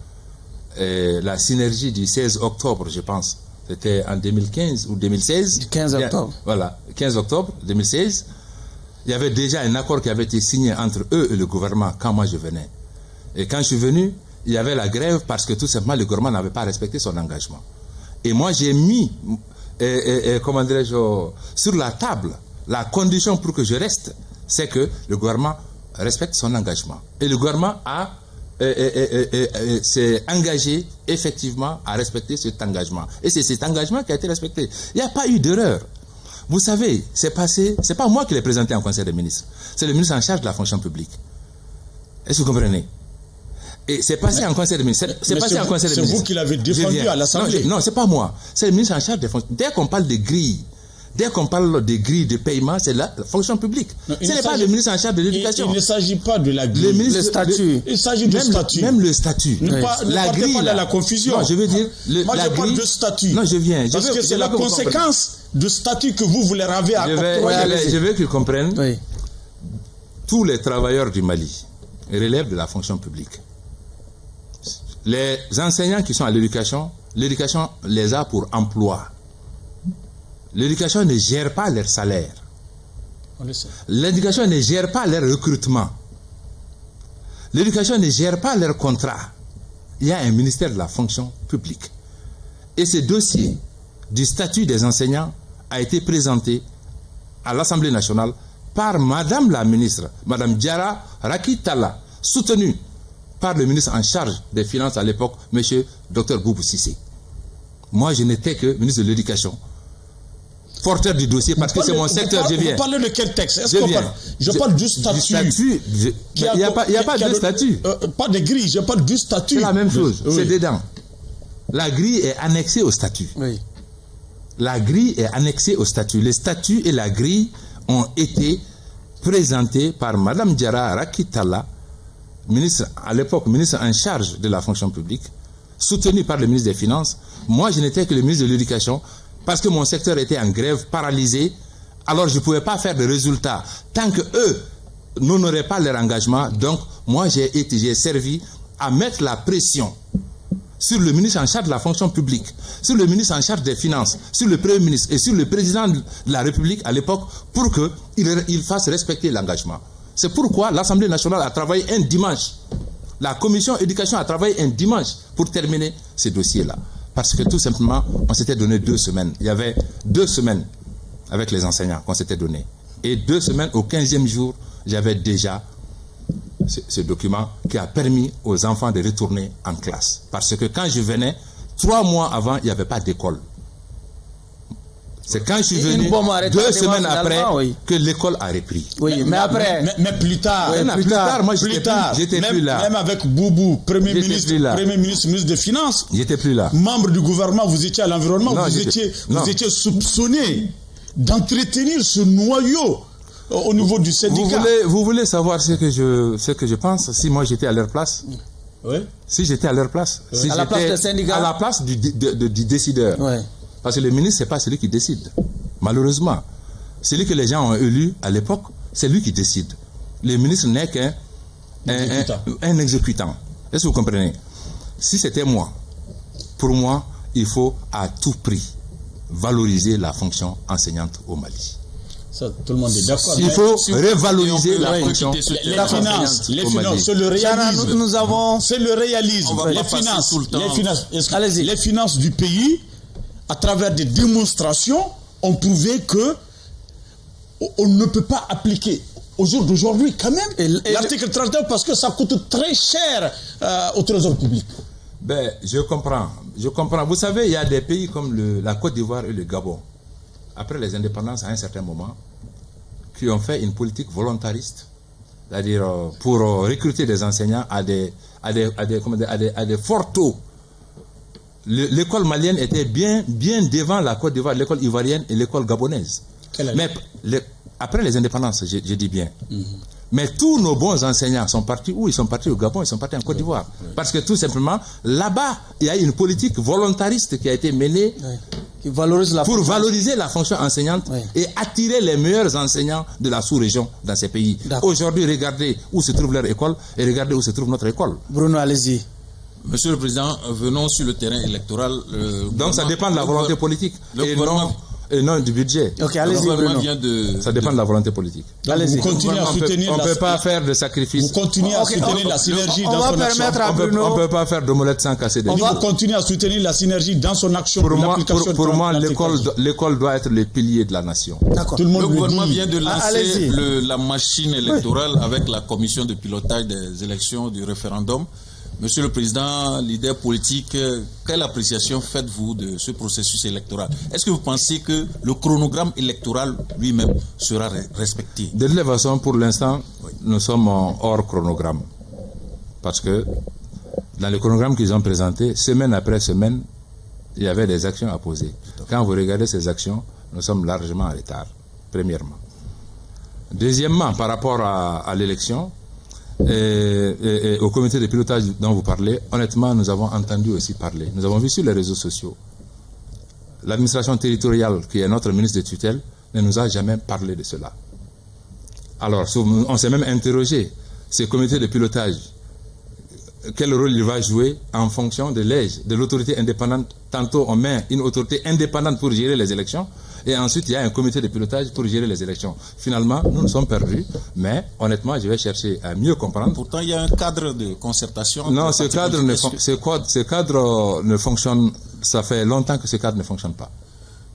Et la synergie du 16 octobre, je pense, c'était en 2015 ou 2016. Du 15 octobre. Voilà, 15 octobre 2016. Il y avait déjà un accord qui avait été signé entre eux et le gouvernement quand moi je venais. Et quand je suis venu, il y avait la grève parce que tout simplement le gouvernement n'avait pas respecté son engagement. Et moi j'ai mis, comment dirais-je, sur la table, la condition pour que je reste, c'est que le gouvernement respecte son engagement. Et le gouvernement s'est engagé effectivement à respecter cet engagement. Et c'est cet engagement qui a été respecté. Il n'y a pas eu d'erreur. Vous savez, c'est pas moi qui l'ai présenté en Conseil des ministres. C'est le ministre en charge de la fonction publique. Est-ce que vous comprenez? Et c'est passé en Conseil des ministres. C'est vous qui l'avez défendu à l'Assemblée. Non, c'est pas moi. C'est le ministre en charge des fonctions. Dès qu'on parle de grilles, de paiement, c'est la fonction publique. Ce n'est pas le ministre en charge de l'Éducation. Il ne s'agit pas de la grille. Le statut. Il s'agit du statut. Même le statut. La grille, pas de la confusion. Non, je veux dire... Moi, je parle de statut. Non, je viens. Parce que c'est la conséquence du statut que vous voulez raver à je veux qu'ils comprennent. Oui. Tous les travailleurs du Mali relèvent de la fonction publique. Les enseignants qui sont à l'éducation les a pour emploi. L'éducation ne gère pas leur salaire. L'éducation ne gère pas leur recrutement. L'éducation ne gère pas leur contrat. Il y a un ministère de la fonction publique. Et ce dossier du statut des enseignants a été présenté à l'Assemblée nationale par Madame la ministre, Madame Diarra Rakitala, soutenue par le ministre en charge des Finances à l'époque, Monsieur Dr Boubou Cissé. Moi, je n'étais que ministre de l'Éducation, porteur du dossier, parce que c'est mon secteur, je viens. Vous parlez de quel texte? Je parle du statut. Il n'y a pas de statut. Pas de grille, je parle du statut. C'est la même chose, c'est dedans. La grille est annexée au statut. Oui. La grille est annexée au statut. Les statuts et la grille ont été présentés par Madame Diarra Rakitala, ministre, à l'époque ministre en charge de la fonction publique, soutenu par le ministre des Finances. Moi, je n'étais que le ministre de l'Éducation, parce que mon secteur était en grève, paralysé. Alors, je ne pouvais pas faire de résultats tant qu'eux n'honoraient pas leur engagement. Donc, moi, j'ai servi à mettre la pression sur le ministre en charge de la fonction publique, sur le ministre en charge des Finances, sur le Premier ministre et sur le président de la République à l'époque, pour qu'il fasse respecter l'engagement. C'est pourquoi l'Assemblée nationale a travaillé un dimanche. La commission éducation a travaillé un dimanche pour terminer ce dossier-là. Parce que tout simplement, on s'était donné 2 semaines. Il y avait 2 semaines avec les enseignants qu'on s'était donné. Et 2 semaines, au 15e jour, j'avais déjà ce document qui a permis aux enfants de retourner en classe. Parce que quand je venais, 3 mois avant, il n'y avait pas d'école. C'est quand je suis venu, 2 semaines après, que l'école a repris. Oui, mais après... Mais plus tard. Oui, plus tard, moi j'étais plus là. Même avec Boubou, Premier ministre des Finances. J'étais plus là. Membre du gouvernement, vous étiez à l'environnement, vous étiez soupçonné d'entretenir ce noyau au niveau du syndicat. Vous voulez savoir ce que je pense si moi j'étais à leur place? Oui. Si j'étais à leur place. Oui. Si à la place du syndicat. À la place du décideur. Oui. Parce que le ministre, c'est pas celui qui décide. Malheureusement. Celui que les gens ont élu à l'époque, c'est lui qui décide. Le ministre n'est qu'un exécutant. Est-ce que vous comprenez? Si c'était moi, pour moi, il faut à tout prix valoriser la fonction enseignante au Mali. Ça, tout le monde est d'accord. Il faut revaloriser la fonction. Les finances, c'est le réalisme. C'est le réalisme. Les finances du pays, à travers des démonstrations, ont prouvé que on ne peut pas appliquer au jour d'aujourd'hui quand même l'article 31 parce que ça coûte très cher au trésor public. Ben, je comprends. Vous savez, il y a des pays comme la Côte d'Ivoire et le Gabon, après les indépendances à un certain moment, qui ont fait une politique volontariste, c'est-à-dire pour recruter des enseignants à des forts taux. L'école malienne était bien devant la Côte d'Ivoire, l'école ivoirienne et l'école gabonaise. Mais après les indépendances, je dis bien. Mais tous nos bons enseignants sont partis où? Ils sont partis au Gabon, ils sont partis en Côte d'Ivoire. Parce que tout simplement, là-bas, il y a une politique volontariste qui a été menée pour valoriser la fonction enseignante et attirer les meilleurs enseignants de la sous-région dans ces pays. Aujourd'hui, regardez où se trouve leur école et regardez où se trouve notre école. Bruno, allez-y. Monsieur le Président, venons sur le terrain électoral. Donc ça dépend de la volonté politique et non du budget. Ok, allez-y, Bruno. Ça dépend de la volonté politique. Allez-y. On ne peut pas faire de sacrifice. Vous continuez à soutenir la synergie dans son action. On ne peut pas faire d'omelette sans casser des œufs. Vous continuez à soutenir la synergie dans son action. Pour moi, l'école doit être le pilier de la nation. Le gouvernement vient de lancer la machine électorale avec la commission de pilotage des élections du référendum. Monsieur le Président, leader politique, quelle appréciation faites-vous de ce processus électoral? Est-ce que vous pensez que le chronogramme électoral lui-même sera respecté? De toute façon, pour l'instant, nous sommes hors chronogramme. Parce que dans le chronogramme qu'ils ont présenté, semaine après semaine, il y avait des actions à poser. Quand vous regardez ces actions, nous sommes largement en retard, premièrement. Deuxièmement, par rapport à l'élection, et au comité de pilotage dont vous parlez, honnêtement, nous avons entendu aussi parler. Nous avons vu sur les réseaux sociaux. L'administration territoriale, qui est notre ministre de tutelle, ne nous a jamais parlé de cela. Alors, on s'est même interrogé, ce comité de pilotage, quel rôle il va jouer en fonction de l'autorité indépendante. Tantôt, on met une autorité indépendante pour gérer les élections, et ensuite, il y a un comité de pilotage pour gérer les élections. Finalement, nous sommes perdus, mais honnêtement, je vais chercher à mieux comprendre. Pourtant, il y a un cadre de concertation. Non, ce cadre ne fonctionne, ça fait longtemps que ce cadre ne fonctionne pas.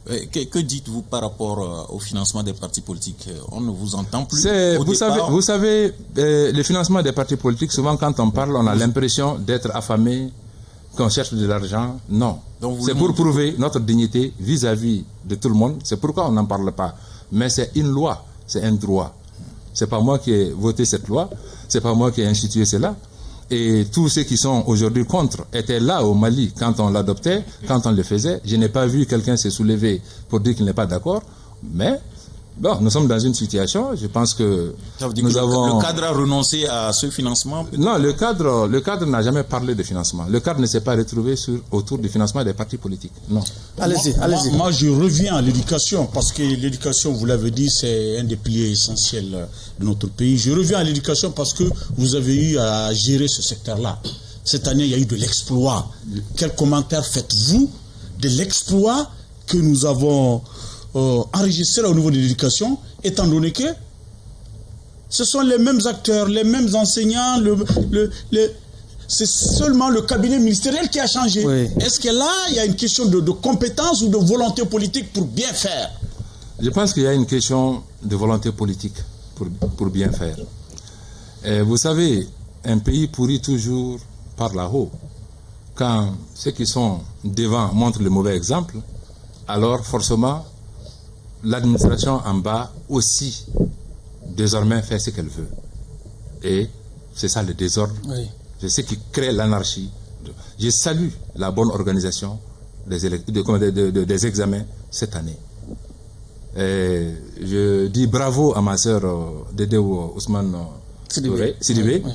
Que dites-vous par rapport au financement des partis politiques? On ne vous entend plus. Vous savez, le financement des partis politiques, souvent quand on parle, on a l'impression d'être affamé, qu'on cherche de l'argent. Non. C'est pour prouver notre dignité vis-à-vis de tout le monde. C'est pourquoi on n'en parle pas. Mais c'est une loi, c'est un droit. C'est pas moi qui ai voté cette loi, c'est pas moi qui ai institué cela. Et tous ceux qui sont aujourd'hui contre étaient là au Mali quand on l'adoptait, quand on le faisait. Je n'ai pas vu quelqu'un se soulever pour dire qu'il n'est pas d'accord. Mais bon, nous sommes dans une situation, je pense que le cadre a renoncé à ce financement? Non, le cadre n'a jamais parlé de financement. Le cadre ne s'est pas retrouvé autour du financement des partis politiques. Non. Allez-y. Moi, je reviens à l'éducation, parce que l'éducation, vous l'avez dit, c'est un des piliers essentiels de notre pays. Je reviens à l'éducation parce que vous avez eu à gérer ce secteur-là. Cette année, il y a eu de l'exploit. Quel commentaire faites-vous de l'exploit que nous avons enregistré au niveau de l'éducation, étant donné que ce sont les mêmes acteurs, les mêmes enseignants, c'est seulement le cabinet ministériel qui a changé. Oui. Est-ce que là, il y a une question de compétence ou de volonté politique pour bien faire? Je pense qu'il y a une question de volonté politique pour bien faire. Et vous savez, un pays pourrit toujours par là-haut. Quand ceux qui sont devant montrent le mauvais exemple, alors forcément, l'administration en bas aussi, désormais, fait ce qu'elle veut. Et c'est ça le désordre. Oui. C'est ce qui crée l'anarchie. Je salue la bonne organisation des examens cette année. Et je dis bravo à ma sœur Dédéo Ousmane Sidibé. Oui.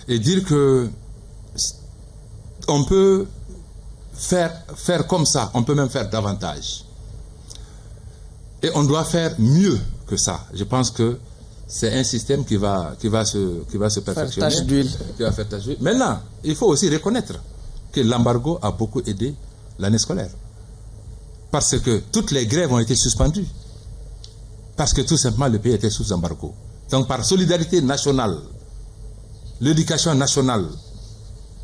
Et dire que on peut faire comme ça, on peut même faire davantage. Et on doit faire mieux que ça. Je pense que c'est un système qui va se perfectionner. Tache d'huile. Qui va faire tache d'huile. Maintenant, il faut aussi reconnaître que l'embargo a beaucoup aidé l'année scolaire. Parce que toutes les grèves ont été suspendues. Parce que tout simplement le pays était sous embargo. Donc par solidarité nationale, l'éducation nationale,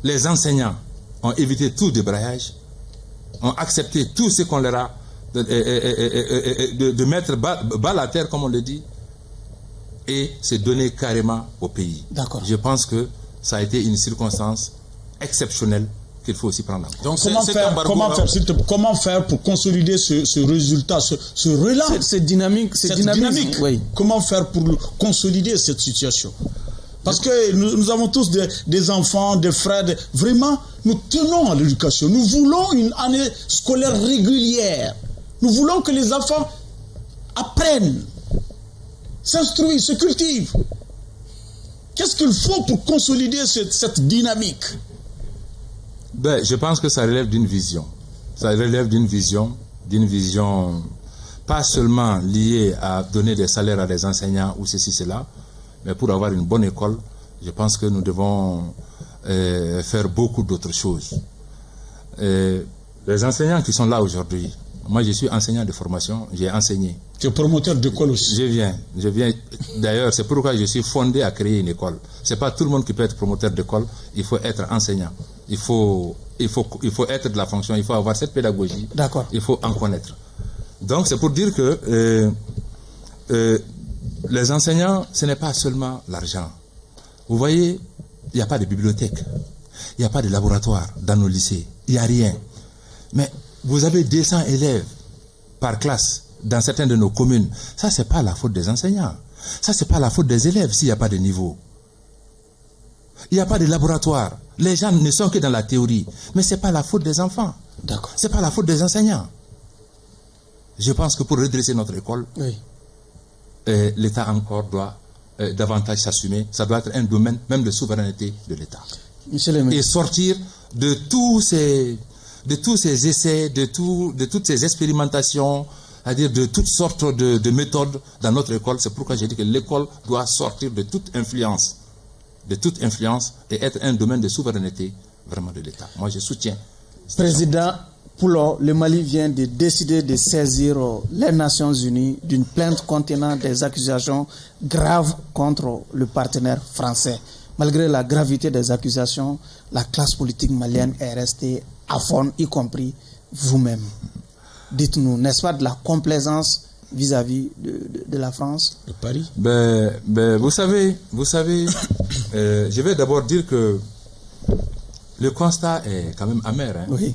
les enseignants ont évité tout débrayage, ont accepté tout ce qu'on leur a de mettre balle à terre, comme on le dit, et se donner carrément au pays. D'accord. Je pense que ça a été une circonstance exceptionnelle qu'il faut aussi prendre en compte. Donc comment faire pour consolider ce résultat, ce relan, cette dynamique, oui. Comment faire pour consolider cette situation? Parce que nous avons tous des enfants, des frères, vraiment, nous tenons à l'éducation. Nous voulons une année scolaire régulière. Nous voulons que les enfants apprennent, s'instruisent, se cultivent. Qu'est-ce qu'il faut pour consolider cette dynamique? Je pense que ça relève d'une vision. Ça relève d'une vision pas seulement liée à donner des salaires à des enseignants ou ceci, cela, mais pour avoir une bonne école, je pense que nous devons faire beaucoup d'autres choses. Les enseignants qui sont là aujourd'hui, moi je suis enseignant de formation, j'ai enseigné. Tu es promoteur d'école aussi. Je viens. D'ailleurs, c'est pourquoi je suis fondé à créer une école. C'est pas tout le monde qui peut être promoteur d'école, il faut être enseignant. Il faut être de la fonction, il faut avoir cette pédagogie. D'accord. Il faut en connaître. Donc c'est pour dire que les enseignants, ce n'est pas seulement l'argent. Vous voyez, il n'y a pas de bibliothèque, il n'y a pas de laboratoire dans nos lycées, il n'y a rien. Mais vous avez 200 élèves par classe dans certaines de nos communes. Ça, c'est pas la faute des enseignants. Ça, c'est pas la faute des élèves s'il n'y a pas de niveau. Il n'y a pas de laboratoire. Les gens ne sont que dans la théorie. Mais ce n'est pas la faute des enfants. D'accord. Ce n'est pas la faute des enseignants. Je pense que pour redresser notre école, oui, l'État encore doit davantage s'assumer. Ça doit être un domaine même de souveraineté de l'État. Monsieur le ministre. Et sortir de tous ces essais, de toutes ces expérimentations, c'est-à-dire de toutes sortes de méthodes dans notre école. C'est pourquoi j'ai dit que l'école doit sortir de toute influence et être un domaine de souveraineté vraiment de l'État. Moi, je soutiens. Président Poulot, le Mali vient de décider de saisir les Nations Unies d'une plainte contenant des accusations graves contre le partenaire français. Malgré la gravité des accusations, la classe politique malienne est restée à fond, y compris vous-même. Dites-nous, n'est-ce pas de la complaisance vis-à-vis de la France? De Paris? Vous savez, je vais d'abord dire que le constat est quand même amer. Hein? Oui.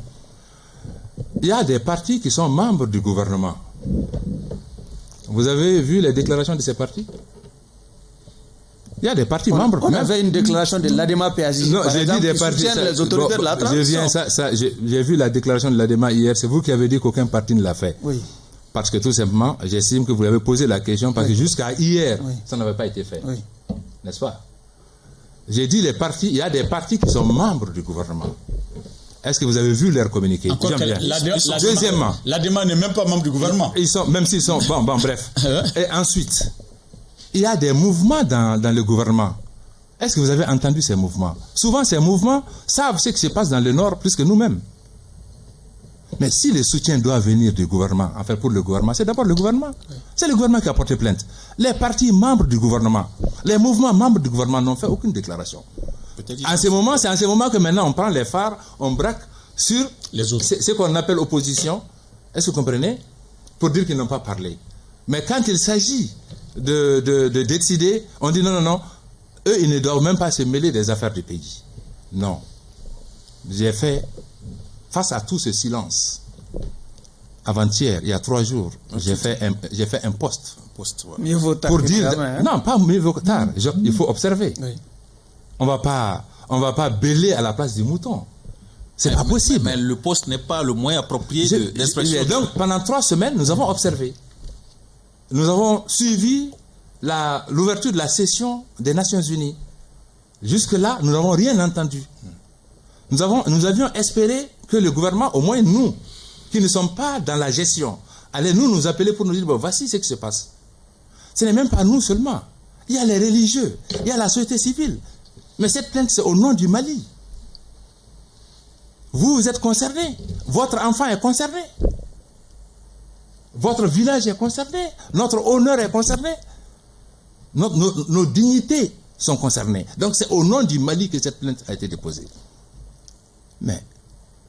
Il y a des partis qui sont membres du gouvernement. Vous avez vu les déclarations de ces partis? Il y a des partis membres. On avait une déclaration de l'ADEMA PAJ. Non, j'ai dit des partis. Les autorités de la transition. J'ai vu la déclaration de l'ADEMA hier. C'est vous qui avez dit qu'aucun parti ne l'a fait. Oui. Parce que tout simplement, j'estime que vous avez posé la question parce que jusqu'à hier, ça n'avait pas été fait. Oui. N'est-ce pas? J'ai dit les partis, il y a des partis qui sont membres du gouvernement. Est-ce que vous avez vu leur communiqué? Deuxièmement, l'ADEMA n'est même pas membre du gouvernement. Même s'ils sont... Bon, bref. Et ensuite, il y a des mouvements dans le gouvernement. Est-ce que vous avez entendu ces mouvements? Souvent, ces mouvements savent ce qui se passe dans le Nord plus que nous-mêmes. Mais si le soutien doit venir du gouvernement, enfin pour le gouvernement, c'est d'abord le gouvernement. Oui. C'est le gouvernement qui a porté plainte. Les partis membres du gouvernement, les mouvements membres du gouvernement n'ont fait aucune déclaration. C'est en ce moment que maintenant on prend les phares, on braque sur les autres. Ce qu'on appelle opposition. Est-ce que vous comprenez? Pour dire qu'ils n'ont pas parlé. Mais quand il s'agit de décider, on dit non, eux ils ne doivent même pas se mêler des affaires du pays. Non. J'ai fait face à tout ce silence, avant-hier, il y a 3 jours, j'ai fait un post. Mieux vaut tard Pour que dire, jamais, hein. non, pas mieux vaut tard. Il faut observer. Oui. On va pas bêler à la place du mouton. C'est pas possible. Mais le poste n'est pas le moyen approprié d'expression. Donc, pendant 3 semaines, nous avons observé. Nous avons suivi l'ouverture de la session des Nations Unies. Jusque-là, nous n'avons rien entendu. Nous avions espéré que le gouvernement, au moins nous, qui ne sommes pas dans la gestion, allait nous appeler pour nous dire, bon, voici ce qui se passe. Ce n'est même pas nous seulement. Il y a les religieux, il y a la société civile. Mais cette plainte, c'est au nom du Mali. Vous êtes concernés. Votre enfant est concerné. Votre village est concerné. Notre honneur est concerné. Nos dignités sont concernées. Donc c'est au nom du Mali que cette plainte a été déposée. Mais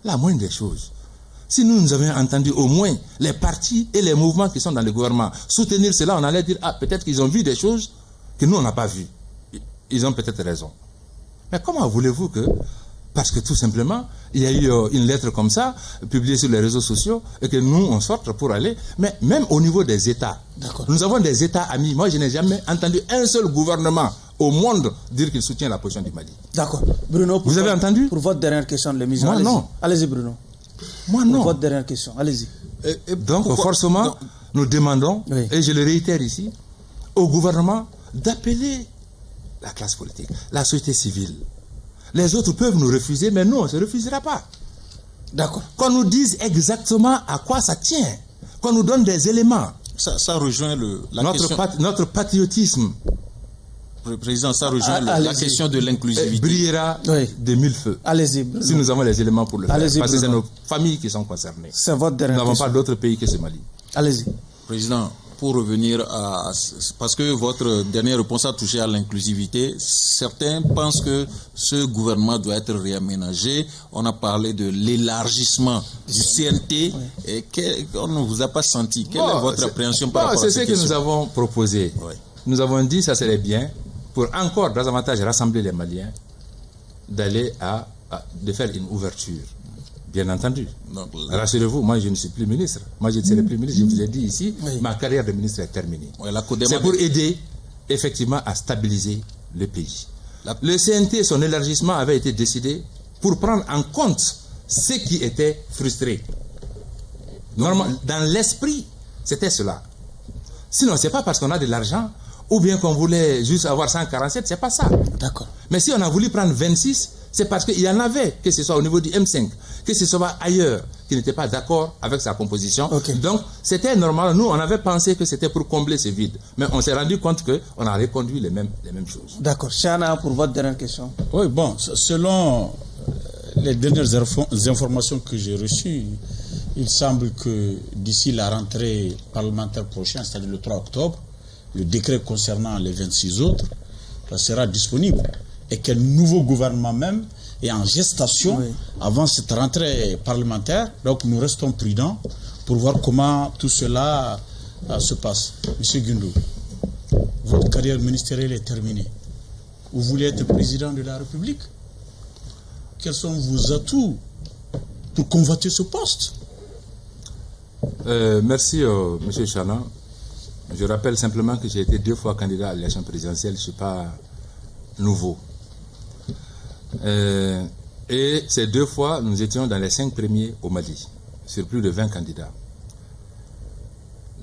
la moindre des choses, si nous avions entendu au moins les partis et les mouvements qui sont dans le gouvernement soutenir cela, on allait dire, peut-être qu'ils ont vu des choses que nous on n'a pas vues. Ils ont peut-être raison. Mais comment voulez-vous que, parce que tout simplement, il y a eu une lettre comme ça, publiée sur les réseaux sociaux, et que nous, on sorte pour aller, mais même au niveau des États, nous avons des États amis. Moi, je n'ai jamais entendu un seul gouvernement au monde dire qu'il soutient la position du Mali. D'accord. Bruno, vous avez entendu? Pour votre dernière question de l'émission, moi, non. Allez-y, Bruno. Moi, non. Pour votre dernière question, allez-y. Donc, forcément, nous demandons, et je le réitère ici, au gouvernement d'appeler la classe politique, la société civile. Les autres peuvent nous refuser, mais nous, on ne se refusera pas. D'accord. Qu'on nous dise exactement à quoi ça tient. Qu'on nous donne des éléments. Ça rejoint notre patriotisme. Président, ça rejoint la question de l'inclusivité. Brillera de 1000 feux. Allez-y, Bruno. Si nous avons les éléments pour le faire. Parce Bruno. que c'est nos familles qui sont concernées. C'est votre dernière question. Nous n'avons pas d'autre pays que ce Mali. Allez-y. Président, pour revenir parce que votre dernière réponse a touché à l'inclusivité, certains pensent que ce gouvernement doit être réaménagé. On a parlé de l'élargissement du CNT. Et on ne vous a pas senti. Quelle est votre appréhension par rapport à cette question? C'est ce que nous avons proposé. Oui. Nous avons dit, ça serait bien, pour encore davantage rassembler les Maliens, d'aller de faire une ouverture. Bien entendu. Rassurez-vous, moi je ne suis plus ministre. Moi je ne serai plus ministre. Je vous ai dit ici, ma carrière de ministre est terminée. C'est pour aider effectivement à stabiliser le pays. Le CNT, son élargissement avait été décidé pour prendre en compte ceux qui étaient frustrés. Normalement, dans l'esprit, c'était cela. Sinon, ce n'est pas parce qu'on a de l'argent ou bien qu'on voulait juste avoir 147, c'est pas ça. D'accord. Mais si on a voulu prendre 26, c'est parce qu'il y en avait, que ce soit au niveau du M5, que ce soit ailleurs, qui n'étaient pas d'accord avec sa composition. Okay. Donc, c'était normal. Nous, on avait pensé que c'était pour combler ce vide. Mais on s'est rendu compte qu'on a reconduit les mêmes choses. D'accord. Chana, pour votre dernière question. Oui, bon, selon les dernières informations que j'ai reçues, il semble que d'ici la rentrée parlementaire prochaine, c'est-à-dire le 3 octobre, le décret concernant les 26 autres, ça sera disponible. Et quel nouveau gouvernement même est en gestation avant cette rentrée parlementaire. Donc nous restons prudents pour voir comment tout cela se passe. Monsieur Guindou, votre carrière ministérielle est terminée. Vous voulez être président de la République? Quels sont vos atouts pour convoiter ce poste? Merci, monsieur Chana. Je rappelle simplement que j'ai été 2 fois candidat à l'élection présidentielle. Je ne suis pas nouveau. Et ces 2 fois, nous étions dans les 5 premiers au Mali, sur plus de 20 candidats.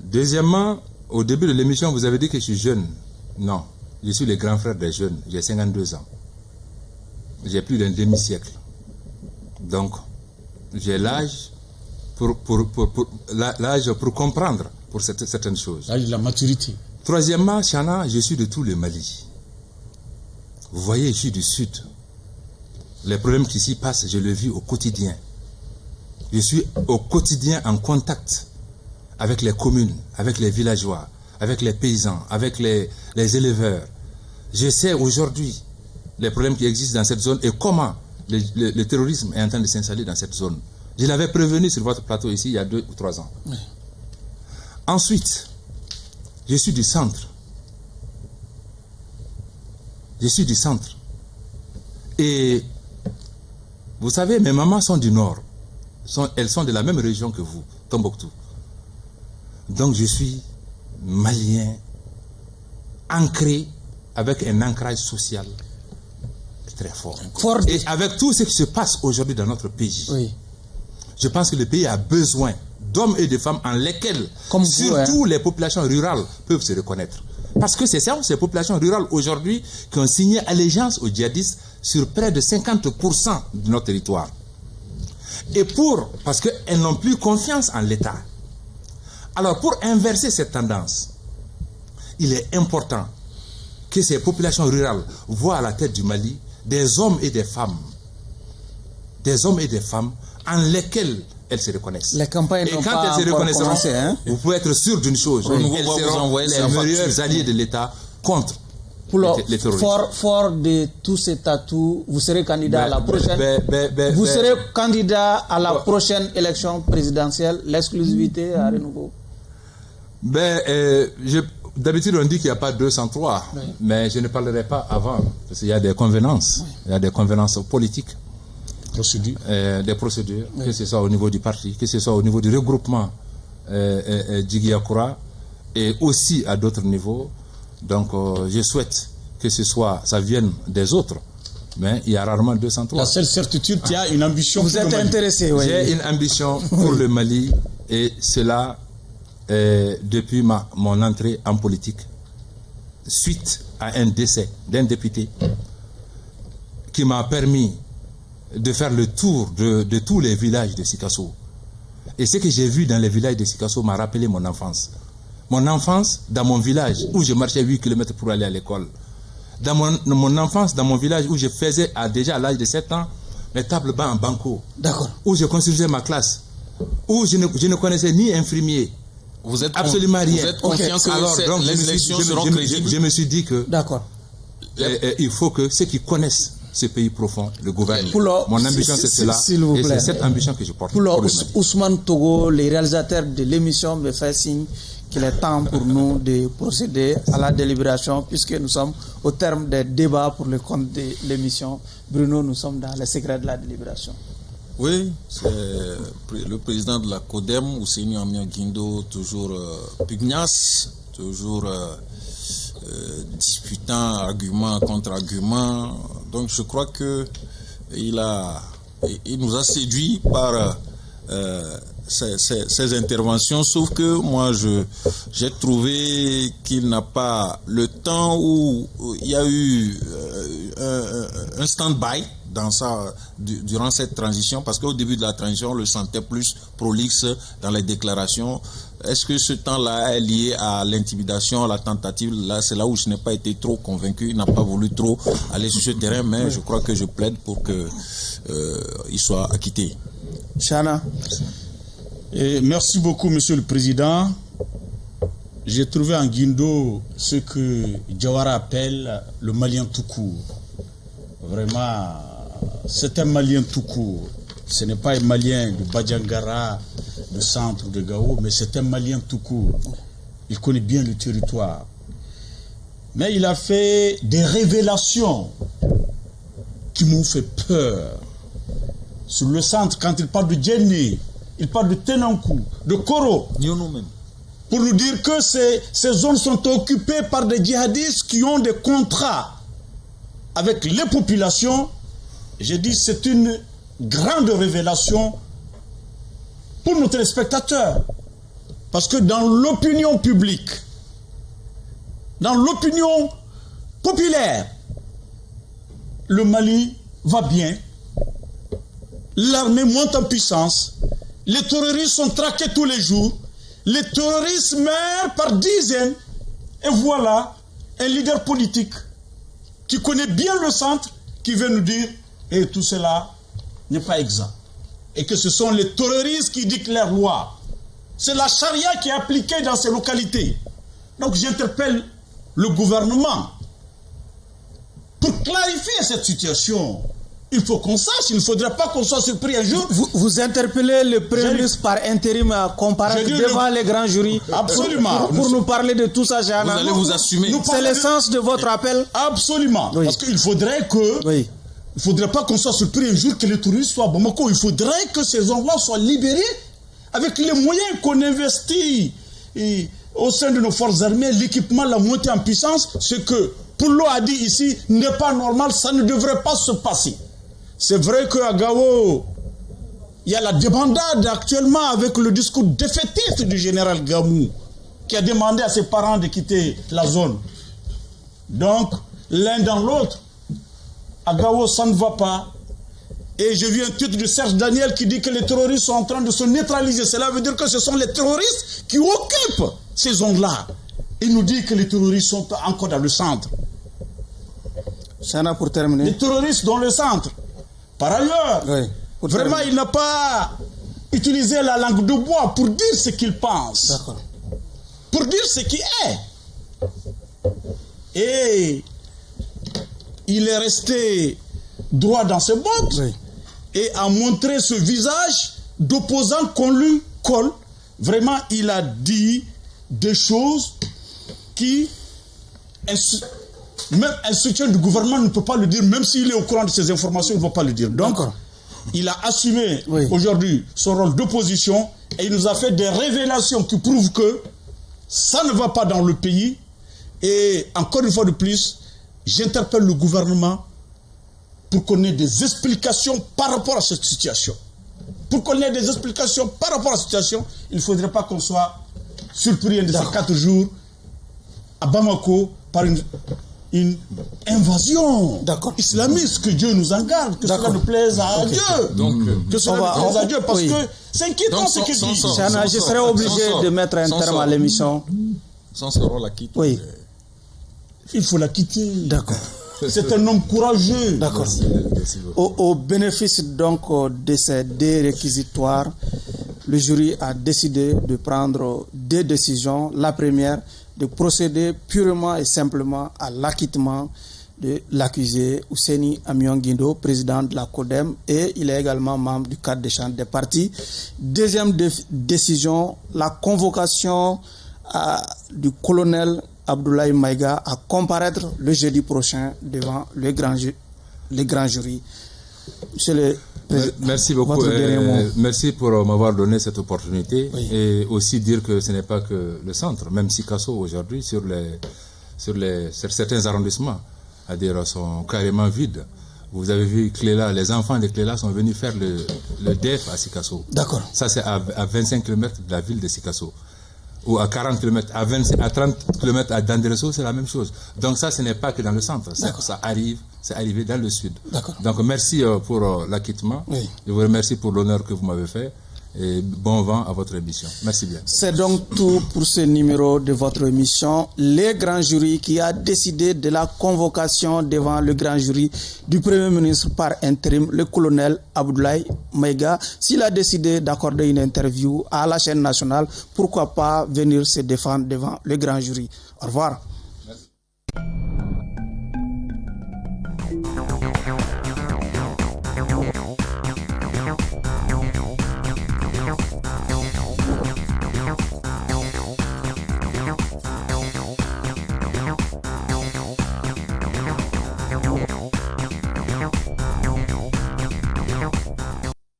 Deuxièmement, au début de l'émission, vous avez dit que je suis jeune. Non, je suis le grand frère des jeunes. J'ai 52 ans. J'ai plus d'un demi-siècle. Donc, j'ai l'âge pour comprendre pour certaines choses. L'âge de la maturité. Troisièmement, Chana, je suis de tout le Mali. Vous voyez, je suis du sud. Les problèmes qui s'y passent, je les vis au quotidien. Je suis au quotidien en contact avec les communes, avec les villageois, avec les paysans, avec les éleveurs. Je sais aujourd'hui les problèmes qui existent dans cette zone et comment le terrorisme est en train de s'installer dans cette zone. Je l'avais prévenu sur votre plateau ici il y a 2 ou 3 ans. Oui. Ensuite, je suis du centre. Je suis du centre. Et vous savez, mes mamans sont du nord. Elles sont de la même région que vous, Tombouctou. Donc je suis malien, ancré, avec un ancrage social très fort. Et avec tout ce qui se passe aujourd'hui dans notre pays, je pense que le pays a besoin d'hommes et de femmes en lesquels surtout les populations rurales peuvent se reconnaître. Parce que c'est ça, ces populations rurales aujourd'hui qui ont signé allégeance aux djihadistes sur près de 50% de notre territoire. Et parce qu'elles n'ont plus confiance en l'État. Alors pour inverser cette tendance, il est important que ces populations rurales voient à la tête du Mali des hommes et des femmes en lesquels elles se reconnaissent. Les campagnes et quand elles se reconnaîtront, vous pouvez être sûr d'une chose, elles seront les meilleurs alliés de l'État contre les terroristes. Fort de tous ces atouts, vous serez candidat à la prochaine. Vous serez candidat à la prochaine élection présidentielle, l'exclusivité à renouveau. D'habitude, on dit qu'il n'y a pas 203, mais je ne parlerai pas avant, parce qu'il y a des convenances, il y a des convenances politiques, des procédures, que ce soit au niveau du parti, que ce soit au niveau du regroupement Djigui-Yakura, et aussi à d'autres niveaux. Donc, je souhaite que ça vienne des autres, mais il y a rarement 203. La seule certitude, il y a une ambition. Vous êtes intéressé, oui. J'ai une ambition pour le Mali, et cela depuis mon entrée en politique, suite à un décès d'un député qui m'a permis de faire le tour de tous les villages de Sikasso. Et ce que j'ai vu dans les villages de Sikasso m'a rappelé mon enfance. Mon enfance dans mon village où je marchais 8 km pour aller à l'école. Dans mon enfance dans mon village où je faisais déjà à l'âge de 7 ans mes tables bancs en banco. D'accord. Où je construisais ma classe. Où je ne connaissais ni infirmier. Vous êtes absolument rien. Vous êtes confiant que les élections seront crédibles? Je me suis dit que il faut que ceux qui connaissent ce pays profond le gouvernent. Mon ambition c'est cela, et c'est cette ambition que je porte. Pour Ousmane Togo, les réalisateurs de l'émission me font signe qu'il est temps pour nous de procéder à la délibération, puisque nous sommes au terme des débats pour le compte de l'émission. Bruno, nous sommes dans le secret de la délibération. Oui, c'est le président de la CODEM, Ousseini Amia Guindo, toujours pugnace, toujours disputant argument contre argument. Donc je crois que il nous a séduit par ces interventions, sauf que moi j'ai trouvé qu'il n'a pas le temps où il y a eu un stand-by durant cette transition, parce qu'au début de la transition on le sentait plus prolixe dans les déclarations. Est-ce que ce temps-là est lié à l'intimidation, à la tentative? Là, c'est là où je n'ai pas été trop convaincu. Il n'a pas voulu trop aller sur ce terrain, mais je crois que je plaide pour qu'il soit acquitté. Chana. Merci beaucoup, Monsieur le Président. J'ai trouvé en Guindo ce que Diawara appelle le Malien tout court. Vraiment, c'est un Malien tout court. Ce n'est pas un Malien de Badjangara, de centre de Gao, mais c'est un Malien tout court. Il connaît bien le territoire. Mais il a fait des révélations qui m'ont fait peur. Sur le centre, quand il parle de Djenné, il parle de Tenankou, de Koro. Pour nous dire que ces zones sont occupées par des djihadistes qui ont des contrats avec les populations. J'ai dit c'est une grande révélation pour nos téléspectateurs. Parce que dans l'opinion publique, dans l'opinion populaire, le Mali va bien. L'armée monte en puissance. Les terroristes sont traqués tous les jours. Les terroristes meurent par dizaines. Et voilà un leader politique qui connaît bien le centre, qui veut nous dire et tout cela n'est pas exact. Et que ce sont les terroristes qui dictent leurs lois. C'est la charia qui est appliquée dans ces localités. Donc j'interpelle le gouvernement pour clarifier cette situation. Il faut qu'on sache, il ne faudrait pas qu'on soit surpris un jour. Vous interpellez le Premier ministre par intérim à comparaître devant les grands jurys. Absolument. Pour nous parler de tout ça, Jeanne. Vous allez vous assumer. C'est l'essence de votre appel. Absolument. Oui. Parce qu'il faudrait que... Oui. Il ne faudrait pas qu'on soit surpris un jour que les touristes soient à Bamako. Il faudrait que ces hommes-là soient libérés avec les moyens qu'on investit au sein de nos forces armées, l'équipement, la montée en puissance, ce que Poulot a dit ici n'est pas normal, ça ne devrait pas se passer. C'est vrai qu'à Gao, il y a la débandade actuellement avec le discours défaitiste du général Gamou, qui a demandé à ses parents de quitter la zone. Donc, l'un dans l'autre, à Gao, ça ne va pas. Et j'ai vu un tweet de Serge Daniel qui dit que les terroristes sont en train de se neutraliser. Cela veut dire que ce sont les terroristes qui occupent ces zones-là. Il nous dit que les terroristes sont encore dans le centre. Chana, pour terminer. Les terroristes dans le centre. Par ailleurs, Oui, vraiment, il n'a pas utilisé la langue de bois pour dire ce qu'il pense. D'accord. Pour dire ce qui est. Et il est resté droit dans ses bottes. Oui. Et a montré ce visage d'opposant qu'on lui colle. Vraiment, il a dit des choses qui, même un soutien du gouvernement ne peut pas le dire, même s'il est au courant de ces informations, il ne va pas le dire. Donc, il a assumé aujourd'hui son rôle d'opposition et il nous a fait des révélations qui prouvent que ça ne va pas dans le pays. Et encore une fois de plus, j'interpelle le gouvernement pour qu'on ait des explications par rapport à cette situation. Pour qu'on ait des explications par rapport à cette situation, il ne faudrait pas qu'on soit surpris de ces 4 jours à Bamako par une invasion islamiste. Que Dieu nous en garde, que cela ne plaise à Dieu. Donc, que cela ne plaise à Dieu, parce que c'est inquiétant ce qu'il dit. Chana, je serais obligé de mettre un terme à l'émission. Sans ce rôle, la quitte. Oui. Il faut la quitter. D'accord. C'est un homme courageux. D'accord. Au bénéfice donc de ces 2 réquisitoires, le jury a décidé de prendre 2 décisions. La première, de procéder purement et simplement à l'acquittement de l'accusé Ousseini Amion Guindo, président de la CODEM, et il est également membre du cadre des chambres des partis. Deuxième décision, la convocation du colonel Abdoulaye Maïga à comparaître le jeudi prochain devant le grand jury. Monsieur le Président, merci beaucoup. Merci pour m'avoir donné cette opportunité et aussi dire que ce n'est pas que le centre, même Sikasso aujourd'hui sur certains arrondissements, c'est-à-dire sont carrément vides. Vous avez vu Cléla, les enfants de Cléla sont venus faire le DEF à Sikasso. D'accord. Ça c'est à 25 km de la ville de Sikasso. Ou à 40 km, à 30 km à Dandresso, c'est la même chose. Donc ça, ce n'est pas que dans le centre. Ça arrive, c'est arrivé dans le sud. Donc merci pour l'acquittement. Oui. Je vous remercie pour l'honneur que vous m'avez fait. Et bon vent à votre émission. Merci bien. C'est donc tout pour ce numéro de votre émission. Les grands jurys qui a décidé de la convocation devant le grand jury du Premier ministre par intérim, le colonel Abdoulaye Maïga. S'il a décidé d'accorder une interview à la chaîne nationale, pourquoi pas venir se défendre devant le grand jury. Au revoir.